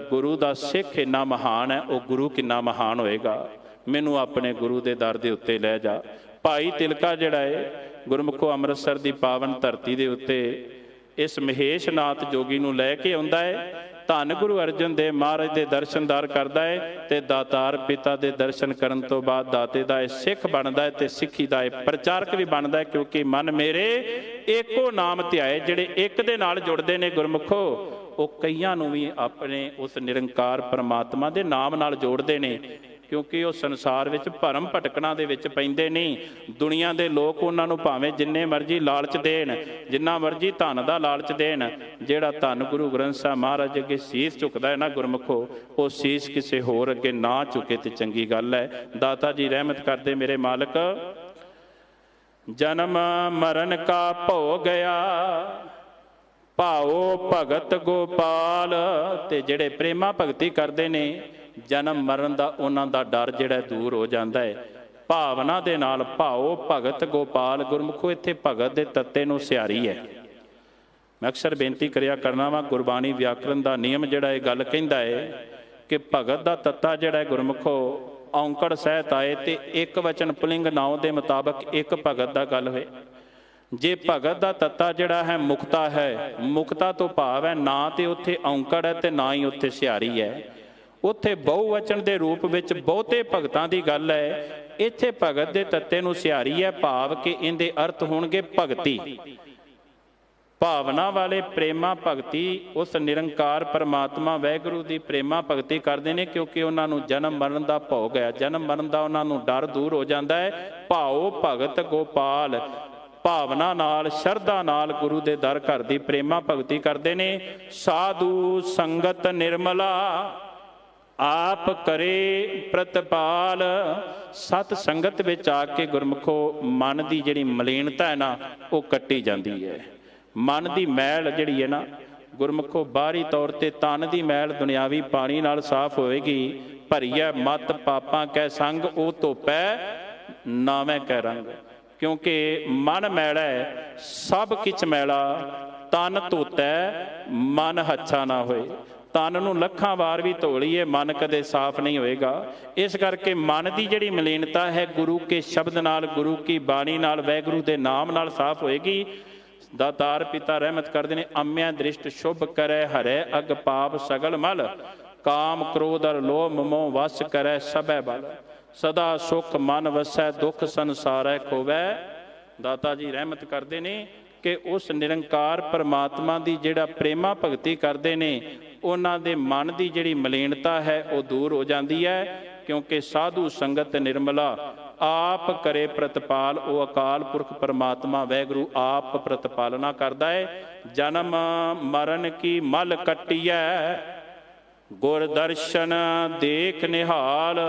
ਗੁਰੂ ਦਾ ਸਿੱਖ ਇੰਨਾ ਮਹਾਨ ਹੈ, ਉਹ ਗੁਰੂ ਕਿੰਨਾ ਮਹਾਨ ਹੋਏਗਾ, ਮੈਨੂੰ ਆਪਣੇ ਗੁਰੂ ਦੇ ਦਰ ਦੇ ਉੱਤੇ ਲੈ ਜਾ। ਭਾਈ ਤਿਲਕਾ ਜਿਹੜਾ ਹੈ ਗੁਰਮੁਖੋ ਅੰਮ੍ਰਿਤਸਰ ਦੀ ਪਾਵਨ ਧਰਤੀ ਦੇ ਉੱਤੇ ਇਸ ਮਹੇਸ਼ ਨਾਥ ਜੋਗੀ ਨੂੰ ਲੈ ਕੇ ਆਉਂਦਾ ਹੈ। ਧੰਨ ਗੁਰੂ ਅਰਜਨ ਦੇਵ ਮਹਾਰਾਜ ਦੇ ਦਰਸ਼ਨਦਾਰ ਕਰਦਾ ਹੈ ਤੇ ਦਾਤਾਰ ਪਿਤਾ ਦੇ ਦਰਸ਼ਨ ਕਰਨ ਤੋਂ ਬਾਅਦ ਦਾਤੇ ਦਾ ਇਹ ਸਿੱਖ ਬਣਦਾ ਹੈ ਤੇ ਸਿੱਖੀ ਦਾ ਇਹ ਪ੍ਰਚਾਰਕ ਵੀ ਬਣਦਾ ਹੈ। ਕਿਉਂਕਿ ਮਨ ਮੇਰੇ ਏਕੋ ਨਾਮ ਧਿਆਏ, ਜਿਹੜੇ ਇੱਕ ਦੇ ਨਾਲ ਜੁੜਦੇ ਨੇ ਗੁਰਮੁਖੋ, ਉਹ ਕਈਆਂ ਨੂੰ ਵੀ ਆਪਣੇ ਉਸ ਨਿਰੰਕਾਰ ਪਰਮਾਤਮਾ ਦੇ ਨਾਮ ਨਾਲ ਜੋੜਦੇ ਨੇ। ਕਿਉਂਕਿ ਉਹ ਸੰਸਾਰ ਵਿੱਚ ਭਰਮ ਭਟਕਣਾ ਦੇ ਵਿੱਚ ਪੈਂਦੇ ਨਹੀਂ। ਦੁਨੀਆ ਦੇ ਲੋਕ ਉਹਨਾਂ ਨੂੰ ਭਾਵੇਂ ਜਿੰਨੇ ਮਰਜ਼ੀ ਲਾਲਚ ਦੇਣ, ਜਿੰਨਾ ਮਰਜ਼ੀ ਧਨ ਦਾ ਲਾਲਚ ਦੇਣ, ਜਿਹੜਾ ਧੰਨ ਗੁਰੂ ਗ੍ਰੰਥ ਸਾਹਿਬ ਮਹਾਰਾਜ ਅੱਗੇ ਸੀਸ ਝੁਕਦਾ ਹੈ ਨਾ ਗੁਰਮੁਖੋ, ਉਹ ਸੀਸ ਕਿਸੇ ਹੋਰ ਅੱਗੇ ਨਾ ਝੁਕੇ ਤੇ ਚੰਗੀ ਗੱਲ ਹੈ। ਦਾਤਾ ਜੀ ਰਹਿਮਤ ਕਰਦੇ ਮੇਰੇ ਮਾਲਕ। ਜਨਮ ਮਰਨ ਕਾ ਭੋ ਗਿਆ, ਭਾਓ ਭਗਤ ਗੋਪਾਲ। ਤੇ ਜਿਹੜੇ ਪ੍ਰੇਮਾ ਭਗਤੀ ਕਰਦੇ ਨੇ, ਜਨਮ ਮਰਨ ਦਾ ਉਹਨਾਂ ਦਾ ਡਰ ਜਿਹੜਾ ਦੂਰ ਹੋ ਜਾਂਦਾ ਹੈ ਭਾਵਨਾ ਦੇ ਨਾਲ। ਭਾਓ ਭਗਤ ਗੋਪਾਲ, ਗੁਰਮੁਖੋ ਇੱਥੇ ਭਗਤ ਦੇ ਤੱਤੇ ਨੂੰ ਸਿਆਰੀ ਹੈ। ਮੈਂ ਅਕਸਰ ਬੇਨਤੀ ਕਰਿਆ ਕਰਨਾ ਵਾ, ਗੁਰਬਾਣੀ ਵਿਆਕਰਨ ਦਾ ਨਿਯਮ ਜਿਹੜਾ ਇਹ ਗੱਲ ਕਹਿੰਦਾ ਹੈ ਕਿ ਭਗਤ ਦਾ ਤੱਤਾ ਜਿਹੜਾ ਹੈ ਗੁਰਮੁਖੋ ਔਂਕੜ ਸਹਿਤ ਆਏ ਤੇ ਇੱਕ ਵਚਨ ਪੁਲਿੰਗ ਨਾਉ ਦੇ ਮੁਤਾਬਕ ਇੱਕ ਭਗਤ ਦਾ ਗੱਲ ਹੋਏ। ਜੇ ਭਗਤ ਦਾ ਤੱਤਾ ਜਿਹੜਾ ਹੈ ਮੁਕਤਾ ਹੈ, ਮੁਕਤਾ ਤੋਂ ਭਾਵ ਹੈ ਨਾ ਤੇ ਉੱਥੇ ਔਂਕੜ ਹੈ ਤੇ ਨਾ ਹੀ ਉੱਥੇ ਸਿਆਰੀ ਹੈ। ਉੱਥੇ ਬਹੁਵਚਨ ਦੇ ਰੂਪ ਵਿੱਚ ਬਹੁਤੇ ਭਗਤਾਂ ਦੀ ਗੱਲ ਹੈ। ਇੱਥੇ ਭਗਤ ਦੇ ਤੱਤੇ ਨੂੰ ਸਿਆਰੀ ਹੈ, ਭਾਵ ਕਿ ਇਹਦੇ ਅਰਥ ਹੋਣਗੇ ਭਗਤੀ, ਭਾਵਨਾ ਵਾਲੇ ਪ੍ਰੇਮਾ ਭਗਤੀ ਉਸ ਨਿਰੰਕਾਰ ਪਰਮਾਤਮਾ ਵਾਹਿਗੁਰੂ ਦੀ ਪ੍ਰੇਮਾ ਭਗਤੀ ਕਰਦੇ ਨੇ। ਕਿਉਂਕਿ ਉਹਨਾਂ ਨੂੰ ਜਨਮ ਮਰਨ ਦਾ ਭੋਗ ਹੈ, ਜਨਮ ਮਰਨ ਦਾ ਉਹਨਾਂ ਨੂੰ ਡਰ ਦੂਰ ਹੋ ਜਾਂਦਾ ਹੈ। ਭਾਓ ਭਗਤ ਗੋਪਾਲ, ਭਾਵਨਾ ਨਾਲ, ਸ਼ਰਧਾ ਨਾਲ ਗੁਰੂ ਦੇ ਦਰ ਘਰ ਦੀ ਪ੍ਰੇਮਾ ਭਗਤੀ ਕਰਦੇ ਨੇ। ਸਾਧੂ ਸੰਗਤ ਨਿਰਮਲਾ ਆਪ ਕਰੇ ਪ੍ਰਤਪਾਲ। ਸਤ ਸੰਗਤ ਵਿੱਚ ਆ ਕੇ ਗੁਰਮੁਖੋ ਮਨ ਦੀ ਜਿਹੜੀ ਮਲੀਨਤਾ ਹੈ ਨਾ, ਉਹ ਕੱਟੀ ਜਾਂਦੀ ਹੈ। ਮਨ ਦੀ ਮੈਲ ਜਿਹੜੀ ਹੈ ਨਾ ਗੁਰਮੁਖੋ, ਬਾਹਰੀ ਤੌਰ ਤੇ ਤਨ ਦੀ ਮੈਲ ਦੁਨਿਆਵੀ ਪਾਣੀ ਨਾਲ ਸਾਫ਼ ਹੋਏਗੀ। ਭਰੀਐ ਮਤ ਪਾਪਾਂ ਕੈ ਸੰਗ, ਉਹ ਧੋਪੈ ਨਾਵੇਂ ਕੈ ਰੰਗ। ਕਿਉਂਕਿ ਮਨ ਮੈਲਾ ਹੈ, ਸਭ ਕਿਛ ਮੈਲਾ, ਤਨ ਧੋਤੈ ਮਨ ਹੱਛਾ ਨਾ ਹੋਏ। ਤਨ ਨੂੰ ਲੱਖਾਂ ਵਾਰ ਵੀ ਧੋ ਲਈਏ ਮਨ ਕਦੇ ਸਾਫ਼ ਨਹੀਂ ਹੋਏਗਾ। ਇਸ ਕਰਕੇ ਮਨ ਦੀ ਜਿਹੜੀ ਮਲੀਨਤਾ ਹੈ ਗੁਰੂ ਕੇ ਸ਼ਬਦ ਨਾਲ, ਗੁਰੂ ਕੀ ਬਾਣੀ ਨਾਲ, ਵਾਹਿਗੁਰੂ ਦੇ ਨਾਮ ਨਾਲ ਸਾਫ਼ ਹੋਏਗੀ। ਦਾਤਾਰ ਪਿਤਾ ਰਹਿਮਤ ਕਰਦੇ ਨੇ, ਅੰਮਿਆ ਦ੍ਰਿਸ਼ਟ ਸ਼ੁਭ ਕਰੈ ਹਰੈ ਅਗ ਪਾਪ ਸਗਲ ਮਲ, ਕਾਮ ਕ੍ਰੋਧ ਅਰ ਲੋਭ ਮੋਹ ਵਸ ਕਰੈ ਸਭੈ ਬਲ, ਸਦਾ ਸੁਖ ਮਨ ਵਸੈ ਦੁਖ ਸੰਸਾਰੈ ਖੋਵੈ। ਦਾਤਾ ਜੀ ਰਹਿਮਤ ਕਰਦੇ ਨੇ ਕਿ ਉਸ ਨਿਰੰਕਾਰ ਪਰਮਾਤਮਾ ਦੀ ਜਿਹੜਾ ਪ੍ਰੇਮਾ ਭਗਤੀ ਕਰਦੇ ਨੇ ਉਹਨਾਂ ਦੇ ਮਨ ਦੀ ਜਿਹੜੀ ਮਲੀਨਤਾ ਹੈ ਉਹ ਦੂਰ ਹੋ ਜਾਂਦੀ ਹੈ, ਕਿਉਂਕਿ ਸਾਧੂ ਸੰਗਤ ਨਿਰਮਲਾ ਆਪ ਕਰੇ ਪ੍ਰਤਪਾਲ। ਉਹ ਅਕਾਲ ਪੁਰਖ ਪਰਮਾਤਮਾ ਵਾਹਿਗੁਰੂ ਆਪ ਪ੍ਰਤਪਾਲਨਾ ਕਰਦਾ ਹੈ। ਜਨਮ ਮਰਨ ਕੀ ਮਲ ਕੱਟੀਐ, ਗੁਰ ਦਰਸ਼ਨ ਦੇਖ ਨਿਹਾਲ।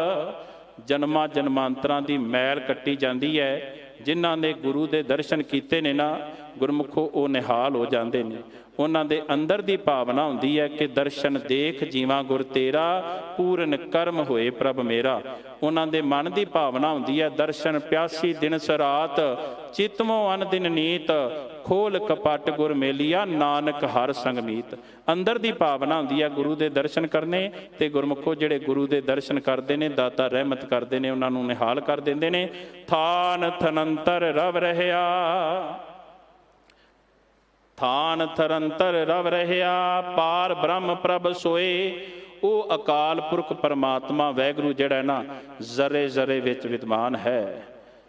ਜਨਮਾਂ ਜਨਮਾਂਤਰਾਂ ਦੀ ਮੈਲ ਕੱਟੀ ਜਾਂਦੀ ਹੈ। ਜਿਨ੍ਹਾਂ ਨੇ ਗੁਰੂ ਦੇ ਦਰਸ਼ਨ ਕੀਤੇ ਨੇ ਨਾ ਗੁਰਮੁਖੋ, ਉਹ ਨਿਹਾਲ ਹੋ ਜਾਂਦੇ ਨੇ। ਉਹਨਾਂ ਦੇ ਅੰਦਰ ਦੀ ਭਾਵਨਾ ਹੁੰਦੀ ਹੈ ਕਿ ਦਰਸ਼ਨ ਦੇਖ ਜੀਵਾਂ ਗੁਰ ਤੇਰਾ, ਪੂਰਨ ਕਰਮ ਹੋਏ ਪ੍ਰਭ ਮੇਰਾ। ਉਹਨਾਂ ਦੇ ਮਨ ਦੀ ਭਾਵਨਾ ਹੁੰਦੀ ਹੈ ਦਰਸ਼ਨ ਪਿਆਸੀ ਦਿਨਸ ਰਾਤ, ਚਿਤਮੋ ਅਨ ਦਿਨ ਨੀਤ, ਖੋਲ ਕਪਟ ਗੁਰ ਮੇਲੀਆ ਨਾਨਕ ਹਰ ਸੰਗ ਮੀਤ। ਅੰਦਰ ਦੀ ਭਾਵਨਾ ਹੁੰਦੀ ਹੈ ਗੁਰੂ ਦੇ ਦਰਸ਼ਨ ਕਰਨੇ, ਤੇ ਗੁਰਮੁਖੋ ਜਿਹੜੇ ਗੁਰੂ ਦੇ ਦਰਸ਼ਨ ਕਰਦੇ ਨੇ ਦਾਤਾ ਰਹਿਮਤ ਕਰਦੇ ਨੇ, ਉਹਨਾਂ ਨੂੰ ਨਿਹਾਲ ਕਰ ਦਿੰਦੇ ਨੇ। ਥਾਨ ਥਨੰਤਰ ਰਵ ਰਹਿਆ, ਥਾਨ ਥਰੰਤਰ ਰਵ ਰਹਿਆ, ਪਾਰ ਬ੍ਰਹਮ ਪ੍ਰਭ ਸੋਏ। ਉਹ ਅਕਾਲ ਪੁਰਖ ਪਰਮਾਤਮਾ ਵਾਹਿਗੁਰੂ ਜਿਹੜਾ ਨਾ ਜ਼ਰੇ ਜ਼ਰੇ ਵਿੱਚ ਵਿਦਮਾਨ ਹੈ।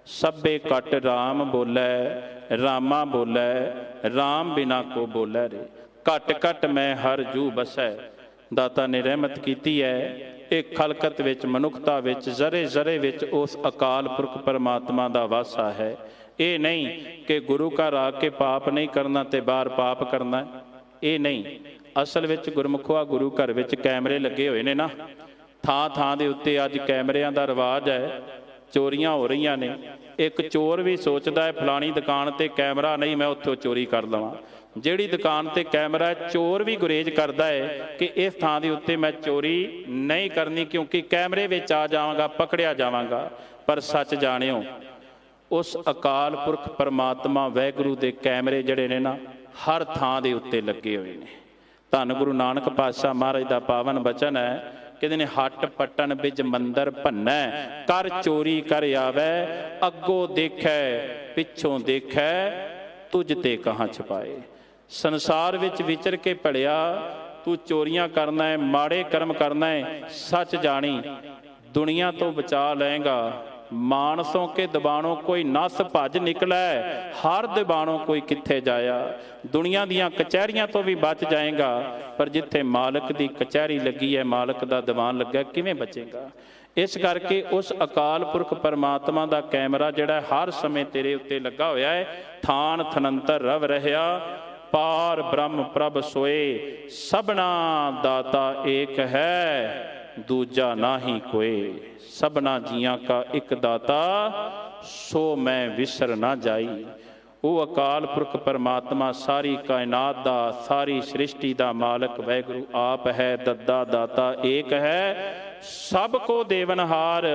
ਸਭੇ ਘਟ ਰਾਮ ਬੋਲੇ, ਰਾਮਾ ਬੋਲੇ, ਰਾਮ ਬਿਨਾ ਕੋ ਬੋਲੇ ਰੇ, ਘਟ ਘਟ ਮੈਂ ਹਰ ਜੂ ਬਸੈ। ਦਾਤਾ ਨੇ ਰਹਿਮਤ ਕੀਤੀ ਹੈ ਇਹ ਖਲਕਤ ਵਿੱਚ, ਮਨੁੱਖਤਾ ਵਿੱਚ, ਜ਼ਰੇ ਜ਼ਰੇ ਵਿੱਚ ਉਸ ਅਕਾਲ ਪੁਰਖ ਪਰਮਾਤਮਾ ਦਾ ਵਾਸਾ ਹੈ। ਇਹ ਨਹੀਂ ਕਿ ਗੁਰੂ ਘਰ ਆ ਕੇ ਪਾਪ ਨਹੀਂ ਕਰਨਾ ਤੇ ਬਾਹਰ ਪਾਪ ਕਰਨਾ, ਇਹ ਨਹੀਂ। ਅਸਲ ਵਿੱਚ ਗੁਰਮੁਖਵਾ ਗੁਰੂ ਘਰ ਵਿੱਚ ਕੈਮਰੇ ਲੱਗੇ ਹੋਏ ਨੇ ਨਾ, ਥਾਂ ਥਾਂ ਦੇ ਉੱਤੇ ਅੱਜ ਕੈਮਰਿਆਂ ਦਾ ਰਿਵਾਜ ਹੈ। ਚੋਰੀਆਂ ਹੋ ਰਹੀਆਂ ਨੇ। ਇੱਕ ਚੋਰ ਵੀ ਸੋਚਦਾ ਹੈ ਫਲਾਣੀ ਦੁਕਾਨ ਤੇ ਕੈਮਰਾ ਨਹੀਂ, ਮੈਂ ਉੱਥੋਂ ਚੋਰੀ ਕਰ ਲਵਾਂ। ਜਿਹੜੀ ਦੁਕਾਨ ਤੇ ਕੈਮਰਾ ਹੈ, ਚੋਰ ਵੀ ਗੁਰੇਜ਼ ਕਰਦਾ ਹੈ ਕਿ ਇਸ ਥਾਂ ਦੇ ਉੱਤੇ ਮੈਂ ਚੋਰੀ ਨਹੀਂ ਕਰਨੀ, ਕਿਉਂਕਿ ਕੈਮਰੇ ਵਿੱਚ ਆ ਜਾਵਾਂਗਾ, ਪਕੜਿਆ ਜਾਵਾਂਗਾ। ਪਰ ਸੱਚ ਜਾਣਿਓ, ਉਸ ਅਕਾਲ ਪੁਰਖ ਪਰਮਾਤਮਾ ਵਾਹਿਗੁਰੂ ਦੇ ਕੈਮਰੇ ਜਿਹੜੇ ਨੇ ਨਾ ਹਰ ਥਾਂ ਦੇ ਉੱਤੇ ਲੱਗੇ ਹੋਏ ਨੇ। ਧੰਨ ਗੁਰੂ ਨਾਨਕ ਪਾਤਸ਼ਾਹ ਮਹਾਰਾਜ ਦਾ ਪਾਵਨ ਬਚਨ ਹੈ, ਕਹਿੰਦੇ ਨੇ ਹੱਟ ਪੱਟਣ ਵਿੱਚ ਮੰਦਰ ਭੰਨੈ, ਕਰ ਚੋਰੀ ਕਰ ਆਵੈ, ਅੱਗੋਂ ਦੇਖੈ ਪਿੱਛੋਂ ਦੇਖੈ, ਤੁਝ ਤੇ ਕਹਾਂ ਛਪਾਏ। ਸੰਸਾਰ ਵਿੱਚ ਵਿਚਰ ਕੇ ਭਲਿਆ ਤੂੰ ਚੋਰੀਆਂ ਕਰਨਾ ਹੈ, ਮਾੜੇ ਕਰਮ ਕਰਨਾ ਹੈ, ਸੱਚ ਜਾਣੀ ਦੁਨੀਆ ਤੋਂ ਬਚਾ ਲਏਗਾ। ਮਾਨਸੋਂ ਕੇ ਦਬਾਣੋਂ ਕੋਈ ਨਸ ਭੱਜ ਨਿਕਲੈ, ਹਰ ਦਬਾਣੋਂ ਕੋਈ ਕਿੱਥੇ ਜਾਇਆ। ਦੁਨੀਆ ਦੀਆਂ ਕਚਹਿਰੀਆਂ ਤੋਂ ਵੀ ਬਚ ਜਾਏਗਾ, ਪਰ ਜਿੱਥੇ ਮਾਲਕ ਦੀ ਕਚਹਿਰੀ ਲੱਗੀ ਹੈ, ਮਾਲਕ ਦਾ ਦੀਵਾਨ ਲੱਗਾ, ਕਿਵੇਂ ਬਚੇਗਾ। ਇਸ ਕਰਕੇ ਉਸ ਅਕਾਲ ਪੁਰਖ ਪਰਮਾਤਮਾ ਦਾ ਕੈਮਰਾ ਜਿਹੜਾ ਹਰ ਸਮੇਂ ਤੇਰੇ ਉੱਤੇ ਲੱਗਾ ਹੋਇਆ ਹੈ। ਥਾਨ ਥਨੰਤਰ ਰਵ ਰਹਿਆ, ਪਾਰ ਬ੍ਰਹਮ ਪ੍ਰਭ ਸੋਏ, ਸਭਨਾ ਦਾਤਾ ਏਕ ਹੈ, ਦੂਜਾ ਨਾਹੀ ਕੋਏ। ਸਭਨਾ ਜੀਆਂ ਕਾ ਇੱਕ ਦਾਤਾ, ਸੋ ਮੈਂ ਵਿਸਰ ਨਾ ਜਾਈ। ਉਹ ਅਕਾਲ ਪੁਰਖ ਪਰਮਾਤਮਾ ਸਾਰੀ ਕਾਇਨਾਤ ਦਾ, ਸਾਰੀ ਸ੍ਰਿਸ਼ਟੀ ਦਾ ਮਾਲਕ ਵਾਹਿਗੁਰੂ ਆਪ ਹੈ। ਦੱਦਾ ਦਾਤਾ ਏਕ ਹੈ, ਸਭ ਕੋ ਦੇਵਨਹਾਰ,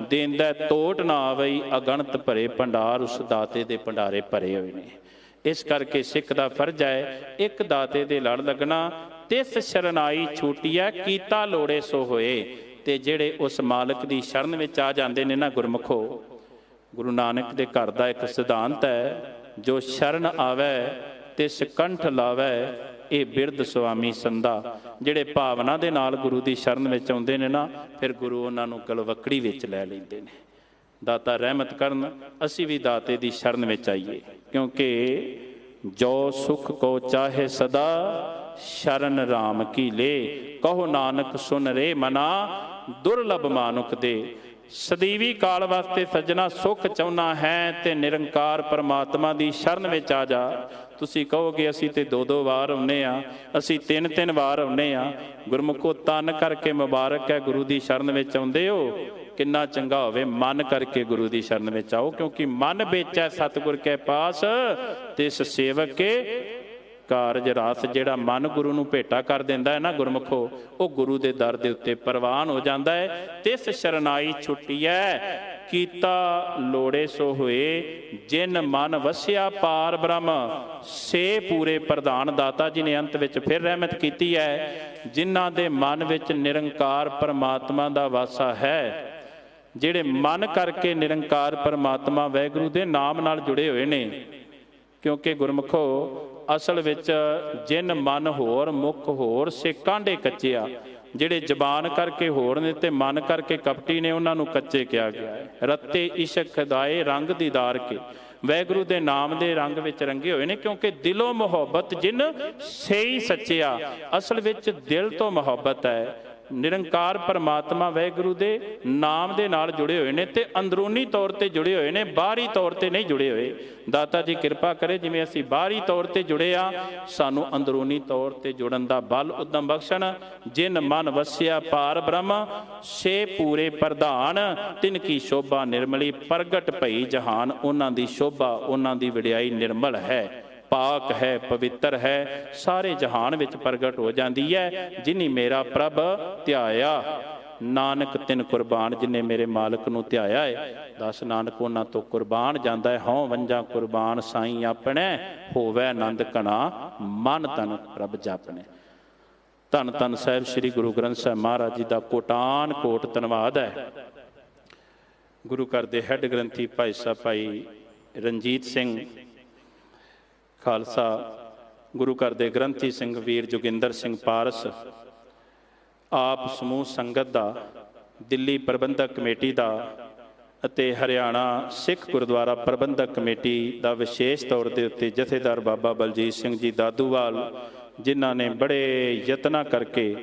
ਦੇਂਦਾ ਤੋਟ ਨਾ ਆਵਈ, ਅਗਣਤ ਭਰੇ ਭੰਡਾਰ। ਉਸ ਦਾਤੇ ਦੇ ਭੰਡਾਰੇ ਭਰੇ ਹੋਏ ਨੇ। ਇਸ ਕਰਕੇ ਸਿੱਖ ਦਾ ਫਰਜ਼ ਹੈ ਇੱਕ ਦਾਤੇ ਦੇ ਲੜ ਲੱਗਣਾ। ਤਿਸ ਸ਼ਰਨਾਈ ਛੂਟੀਐ, ਕੀਤਾ ਲੋੜੇ ਸੋ ਹੋਏ। ਤੇ ਜਿਹੜੇ ਉਸ ਮਾਲਕ ਦੀ ਸ਼ਰਨ ਵਿੱਚ ਆ ਜਾਂਦੇ ਨੇ ਨਾ ਗੁਰਮੁਖੋ, ਗੁਰੂ ਨਾਨਕ ਦੇ ਘਰ ਦਾ ਇੱਕ ਸਿਧਾਂਤ ਹੈ, ਜੋ ਸ਼ਰਨ ਆਵੈ ਤਿਸ ਕੰਠ ਲਾਵੈ, ਇਹ ਬਿਰਧ ਸੁਆਮੀ ਸੰਦਾ। ਜਿਹੜੇ ਭਾਵਨਾ ਦੇ ਨਾਲ ਗੁਰੂ ਦੀ ਸ਼ਰਨ ਵਿੱਚ ਆਉਂਦੇ ਨੇ ਨਾ, ਫਿਰ ਗੁਰੂ ਉਹਨਾਂ ਨੂੰ ਗਲਵੱਕੜੀ ਵਿੱਚ ਲੈ ਲੈਂਦੇ ਨੇ। ਦਾਤਾ ਰਹਿਮਤ ਕਰਨ, ਅਸੀਂ ਵੀ ਦਾਤੇ ਦੀ ਸ਼ਰਨ ਵਿੱਚ ਆਈਏ, ਕਿਉਂਕਿ ਜੋ ਸੁਖ ਕੋ ਚਾਹੇ ਸਦਾ, ਸ਼ਰਨ ਰਾਮ ਕੀ ਲੇ। ਕਹੋ ਨਾਨਕ ਸੁਨ ਰੇ ਮਨਾ, ਦੁਰਲਭ ਮਾਨੁਖ ਦੇ। ਸਦੀਵੀ ਕਾਲ ਵਾਸਤੇ ਸੱਜਣਾ ਸੁੱਖ ਚਾਹੁੰਦਾ ਹੈ ਤੇ ਨਿਰੰਕਾਰ ਪਰਮਾਤਮਾ ਦੀ ਸ਼ਰਨ ਵਿੱਚ ਆ ਜਾ। ਤੁਸੀਂ ਕਹੋਗੇ ਅਸੀਂ ਤੇ 2-2 ਵਾਰ ਆਉਂਦੇ ਹਾਂ, ਅਸੀਂ 3-3 ਵਾਰ ਆਉਂਦੇ ਹਾਂ। ਗੁਰਮੁਖੋ ਤਨ ਕਰਕੇ ਮੁਬਾਰਕ ਹੈ, ਗੁਰੂ ਦੀ ਸ਼ਰਨ ਵਿੱਚ ਆਉਂਦੇ ਹੋ। ਕਿੰਨਾ ਚੰਗਾ ਹੋਵੇ ਮਨ ਕਰਕੇ ਗੁਰੂ ਦੀ ਸ਼ਰਨ ਵਿੱਚ ਆਓ, ਕਿਉਂਕਿ ਮਨ ਵਿੱਚ ਹੈ ਸਤਿਗੁਰ ਕੇ ਪਾਸ, ਤਿਸ ਸੇਵਕ ਕੇ ਕਾਰਜ ਰਾਸ। ਜਿਹੜਾ ਮਨ ਗੁਰੂ ਨੂੰ ਭੇਟਾ ਕਰ ਦਿੰਦਾ ਹੈ ਨਾ ਗੁਰਮੁਖੋ, ਉਹ ਗੁਰੂ ਦੇ ਦਰ ਦੇ ਉੱਤੇ ਪ੍ਰਵਾਨ ਹੋ ਜਾਂਦਾ ਹੈ। ਤਿਸ ਸ਼ਰਨਾਈ ਛੁੱਟੀ ਹੈ, ਕੀਤਾ ਲੋੜੇ ਸੋ ਹੋਏ, ਜਿਨ ਮਨ ਵਸਿਆ ਪਾਰ ਬ੍ਰਹਮ ਸੇ ਪੂਰੇ ਪ੍ਰਧਾਨ। ਦਾਤਾ ਜੀ ਨੇ ਅੰਤ ਵਿੱਚ ਫਿਰ ਰਹਿਮਤ ਕੀਤੀ ਹੈ, ਜਿਨ੍ਹਾਂ ਦੇ ਮਨ ਵਿੱਚ ਨਿਰੰਕਾਰ ਪਰਮਾਤਮਾ ਦਾ ਵਾਸਾ ਹੈ, ਜਿਹੜੇ ਮਨ ਕਰਕੇ ਨਿਰੰਕਾਰ ਪਰਮਾਤਮਾ ਵਾਹਿਗੁਰੂ ਦੇ ਨਾਮ ਨਾਲ ਜੁੜੇ ਹੋਏ ਨੇ। ਕਿਉਂਕਿ ਗੁਰਮੁਖੋ ਅਸਲ ਵਿੱਚ ਜਿਨ ਮਨ ਹੋਰ ਮੁਖ ਹੋਰ ਸੇ ਕਾਂਢੇ ਕੱਚਿਆ, ਜਿਹੜੇ ਜ਼ਬਾਨ ਕਰਕੇ ਹੋਰ ਨੇ ਤੇ ਮਨ ਕਰਕੇ ਕਪਟੀ ਨੇ, ਉਹਨਾਂ ਨੂੰ ਕੱਚੇ ਕਿਹਾ ਗਿਆ ਹੈ। ਰੱਤੇ ਇਸ਼ਕ ਖਦਾਏ ਰੰਗ ਦੀਦਾਰ ਕੇ, ਵਾਹਿਗੁਰੂ ਦੇ ਨਾਮ ਦੇ ਰੰਗ ਵਿੱਚ ਰੰਗੇ ਹੋਏ ਨੇ। ਕਿਉਂਕਿ ਦਿਲੋਂ ਮੁਹੱਬਤ ਜਿਨ ਸਹੀ ਸੱਚਿਆ, ਅਸਲ ਵਿੱਚ ਦਿਲ ਤੋਂ ਮੁਹੱਬਤ ਹੈ, ਨਿਰੰਕਾਰ ਪਰਮਾਤਮਾ ਵਾਹਿਗੁਰੂ ਦੇ ਨਾਮ ਦੇ ਨਾਲ ਜੁੜੇ ਹੋਏ ਨੇ ਤੇ ਅੰਦਰੂਨੀ ਤੌਰ ਤੇ ਜੁੜੇ ਹੋਏ ਨੇ, ਬਾਹਰੀ ਤੌਰ ਤੇ ਨਹੀਂ ਜੁੜੇ ਹੋਏ। ਦਾਤਾ ਜੀ ਕਿਰਪਾ ਕਰੇ, ਜਿਵੇਂ ਅਸੀਂ ਬਾਹਰੀ ਤੌਰ ਤੇ ਜੁੜੇ ਆ, ਸਾਨੂੰ ਅੰਦਰੂਨੀ ਤੌਰ ਤੇ ਜੁੜਨ ਦਾ ਬਲ ਉਦਮ ਬਖਸ਼ਣ। ਜਿਨ ਮਨ ਵਸਿਆ ਪਾਰ ਬ੍ਰਹਮ ਸੇ ਪੂਰੇ ਪ੍ਰਧਾਨ, ਤਿਨ ਕੀ ਸ਼ੋਭਾ ਨਿਰਮਲੀ ਪ੍ਰਗਟ ਭਈ ਜਹਾਨ। ਉਹਨਾਂ ਦੀ ਸ਼ੋਭਾ, ਉਹਨਾਂ ਦੀ ਵਡਿਆਈ ਨਿਰਮਲ ਹੈ, ਪਾਕ ਹੈ, ਪਵਿੱਤਰ ਹੈ, ਸਾਰੇ ਜਹਾਨ ਵਿੱਚ ਪ੍ਰਗਟ ਹੋ ਜਾਂਦੀ ਹੈ। ਜਿਨੀ ਮੇਰਾ ਪ੍ਰਭ ਧਿਆਇਆ, ਨਾਨਕ ਤਿਨ ਕੁਰਬਾਨ। ਜਿਨੇ ਮੇਰੇ ਮਾਲਕ ਨੂੰ ਧਿਆਇਆ ਹੈ, ਦਸ ਨਾਨਕ ਉਹਨਾਂ ਤੋਂ ਕੁਰਬਾਨ ਜਾਂਦਾ ਹੈ। ਹਉ ਵੰਜਾ ਕੁਰਬਾਨ ਸਾਈਂ ਆਪਣੇ, ਹੋਵੇ ਆਨੰਦ ਘਣਾ ਮਨ ਤਨ ਪ੍ਰਭ ਜਾਪਣੇ। ਧੰਨ ਧੰਨ ਸਾਹਿਬ ਸ੍ਰੀ ਗੁਰੂ ਗ੍ਰੰਥ ਸਾਹਿਬ ਮਹਾਰਾਜ ਜੀ ਦਾ ਕੋਟਾਨ ਕੋਟ ਧੰਨਵਾਦ ਹੈ। ਗੁਰੂ ਘਰ ਦੇ ਹੈੱਡ ਗ੍ਰੰਥੀ ਭਾਈ ਸਾਹਿਬ ਭਾਈ ਰਣਜੀਤ ਸਿੰਘ ਖਾਲਸਾ, ਗੁਰੂ ਘਰ ਦੇ ਗ੍ਰੰਥੀ ਸਿੰਘ ਵੀਰ ਜੋਗਿੰਦਰ ਸਿੰਘ ਪਾਰਸ, ਆਪ ਸਮੂਹ ਸੰਗਤ ਦਾ, ਦਿੱਲੀ ਪ੍ਰਬੰਧਕ ਕਮੇਟੀ ਦਾ ਅਤੇ ਹਰਿਆਣਾ ਸਿੱਖ ਗੁਰਦੁਆਰਾ ਪ੍ਰਬੰਧਕ ਕਮੇਟੀ ਦਾ ਵਿਸ਼ੇਸ਼ ਤੌਰ ਦੇ ਉੱਤੇ ਜਥੇਦਾਰ ਬਾਬਾ ਬਲਜੀਤ ਸਿੰਘ ਜੀ ਦਾਦੂਵਾਲ, ਜਿਨ੍ਹਾਂ ਨੇ ਬੜੇ ਯਤਨਾਂ ਕਰਕੇ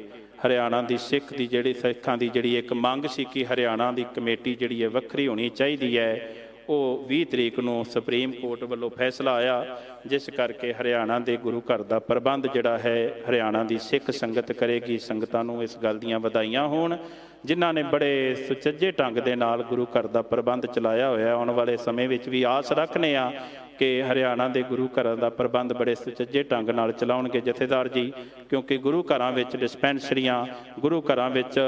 ਹਰਿਆਣਾ ਦੀ ਸਿੱਖਾਂ ਦੀ ਜਿਹੜੀ ਇੱਕ ਮੰਗ ਸੀ ਕਿ ਹਰਿਆਣਾ ਦੀ ਕਮੇਟੀ ਜਿਹੜੀ ਹੈ ਵੱਖਰੀ ਹੋਣੀ ਚਾਹੀਦੀ ਹੈ, ਉਹ 20 ਤਰੀਕ ਨੂੰ ਸੁਪਰੀਮ ਕੋਰਟ ਵੱਲੋਂ ਫੈਸਲਾ ਆਇਆ, ਜਿਸ ਕਰਕੇ ਹਰਿਆਣਾ ਦੇ ਗੁਰੂ ਘਰ ਦਾ ਪ੍ਰਬੰਧ ਜਿਹੜਾ ਹੈ ਹਰਿਆਣਾ ਦੀ ਸਿੱਖ ਸੰਗਤ ਕਰੇਗੀ। ਸੰਗਤਾਂ ਨੂੰ ਇਸ ਗੱਲ ਦੀਆਂ ਵਧਾਈਆਂ ਹੋਣ, ਜਿਨ੍ਹਾਂ ਨੇ ਬੜੇ ਸੁਚੱਜੇ ਢੰਗ ਦੇ ਨਾਲ ਗੁਰੂ ਘਰ ਦਾ ਪ੍ਰਬੰਧ ਚਲਾਇਆ ਹੋਇਆ। ਆਉਣ ਵਾਲੇ ਸਮੇਂ ਵਿੱਚ ਵੀ ਆਸ ਰੱਖਦੇ ਹਾਂ ਕਿ ਹਰਿਆਣਾ ਦੇ ਗੁਰੂ ਘਰਾਂ ਦਾ ਪ੍ਰਬੰਧ ਬੜੇ ਸੁਚੱਜੇ ਢੰਗ ਨਾਲ ਚਲਾਉਣਗੇ ਜਥੇਦਾਰ ਜੀ, ਕਿਉਂਕਿ ਗੁਰੂ ਘਰਾਂ ਵਿੱਚ ਡਿਸਪੈਂਸਰੀਆਂ, ਗੁਰੂ ਘਰਾਂ ਵਿੱਚ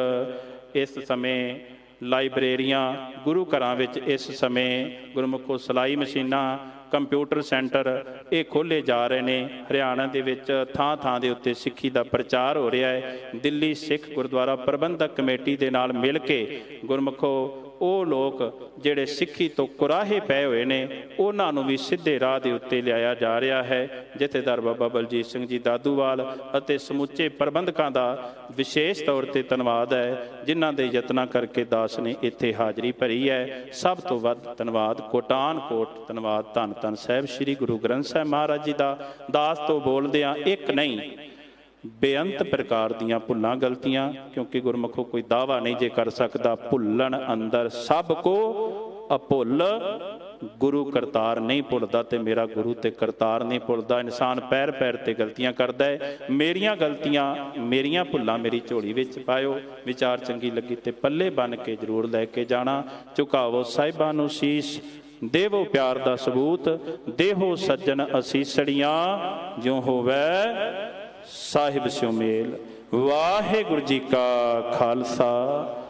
ਇਸ ਸਮੇਂ ਲਾਇਬ੍ਰੇਰੀਆਂ, ਗੁਰੂ ਘਰਾਂ ਵਿੱਚ ਇਸ ਸਮੇਂ ਗੁਰਮੁਖੋ ਸਿਲਾਈ ਮਸ਼ੀਨਾਂ, ਕੰਪਿਊਟਰ ਸੈਂਟਰ ਇਹ ਖੋਲ੍ਹੇ ਜਾ ਰਹੇ ਨੇ। ਹਰਿਆਣਾ ਦੇ ਵਿੱਚ ਥਾਂ ਥਾਂ ਦੇ ਉੱਤੇ ਸਿੱਖੀ ਦਾ ਪ੍ਰਚਾਰ ਹੋ ਰਿਹਾ ਹੈ। ਦਿੱਲੀ ਸਿੱਖ ਗੁਰਦੁਆਰਾ ਪ੍ਰਬੰਧਕ ਕਮੇਟੀ ਦੇ ਨਾਲ ਮਿਲ ਕੇ ਗੁਰਮੁਖੋ ਉਹ ਲੋਕ ਜਿਹੜੇ ਸਿੱਖੀ ਤੋਂ ਕੁਰਾਹੇ ਪਏ ਹੋਏ ਨੇ, ਉਹਨਾਂ ਨੂੰ ਵੀ ਸਿੱਧੇ ਰਾਹ ਦੇ ਉੱਤੇ ਲਿਆਇਆ ਜਾ ਰਿਹਾ ਹੈ। ਜਥੇਦਾਰ ਬਾਬਾ ਬਲਜੀਤ ਸਿੰਘ ਜੀ ਦਾਦੂਵਾਲ ਅਤੇ ਸਮੁੱਚੇ ਪ੍ਰਬੰਧਕਾਂ ਦਾ ਵਿਸ਼ੇਸ਼ ਤੌਰ ਤੇ ਧੰਨਵਾਦ ਹੈ, ਜਿਨ੍ਹਾਂ ਦੇ ਯਤਨਾਂ ਕਰਕੇ ਦਾਸ ਨੇ ਇੱਥੇ ਹਾਜ਼ਰੀ ਭਰੀ ਹੈ। ਸਭ ਤੋਂ ਵੱਧ ਧੰਨਵਾਦ, ਕੋਟਾਨ ਕੋਟ ਧੰਨਵਾਦ ਧੰਨ ਧੰਨ ਸਾਹਿਬ ਸ੍ਰੀ ਗੁਰੂ ਗ੍ਰੰਥ ਸਾਹਿਬ ਮਹਾਰਾਜ ਜੀ ਦਾ। ਦਾਸ ਤੋਂ ਬੋਲਦਿਆਂ ਇੱਕ ਨਹੀਂ, ਬੇਅੰਤ ਪ੍ਰਕਾਰ ਦੀਆਂ ਭੁੱਲਾਂ ਗਲਤੀਆਂ, ਕਿਉਂਕਿ ਗੁਰਮੁਖੋ ਕੋਈ ਦਾਵਾ ਨਹੀਂ ਜੇ ਕਰ ਸਕਦਾ, ਭੁੱਲਣ ਅੰਦਰ ਸਭ ਕੋ ਅਭੁੱਲ, ਗੁਰੂ ਕਰਤਾਰ ਨਹੀਂ ਭੁੱਲਦਾ ਤੇ ਮੇਰਾ ਗੁਰੂ ਤੇ ਕਰਤਾਰ ਨਹੀਂ ਭੁੱਲਦਾ। ਇਨਸਾਨ ਪੈਰ ਪੈਰ ਤੇ ਗਲਤੀਆਂ ਕਰਦਾ ਹੈ। ਮੇਰੀਆਂ ਗਲਤੀਆਂ, ਮੇਰੀਆਂ ਭੁੱਲਾਂ ਮੇਰੀ ਝੋਲੀ ਵਿੱਚ ਪਾਇਓ, ਵਿਚਾਰ ਚੰਗੀ ਲੱਗੀ ਤੇ ਪੱਲੇ ਬੰਨ ਕੇ ਜ਼ਰੂਰ ਲੈ ਕੇ ਜਾਣਾ। ਝੁਕਾਵੋ ਸਾਹਿਬਾਂ ਨੂੰ ਸੀਸ, ਦੇਵੋ ਪਿਆਰ ਦਾ ਸਬੂਤ, ਦੇਹੋ ਸੱਜਣ ਅਸੀਸੜੀਆਂ, ਜਿਉ ਹੋਵੇ ਸਾਹਿਬ ਸਿਉ ਮੇਲ। ਵਾਹਿਗੁਰੂ ਜੀ ਕਾ ਖਾਲਸਾ,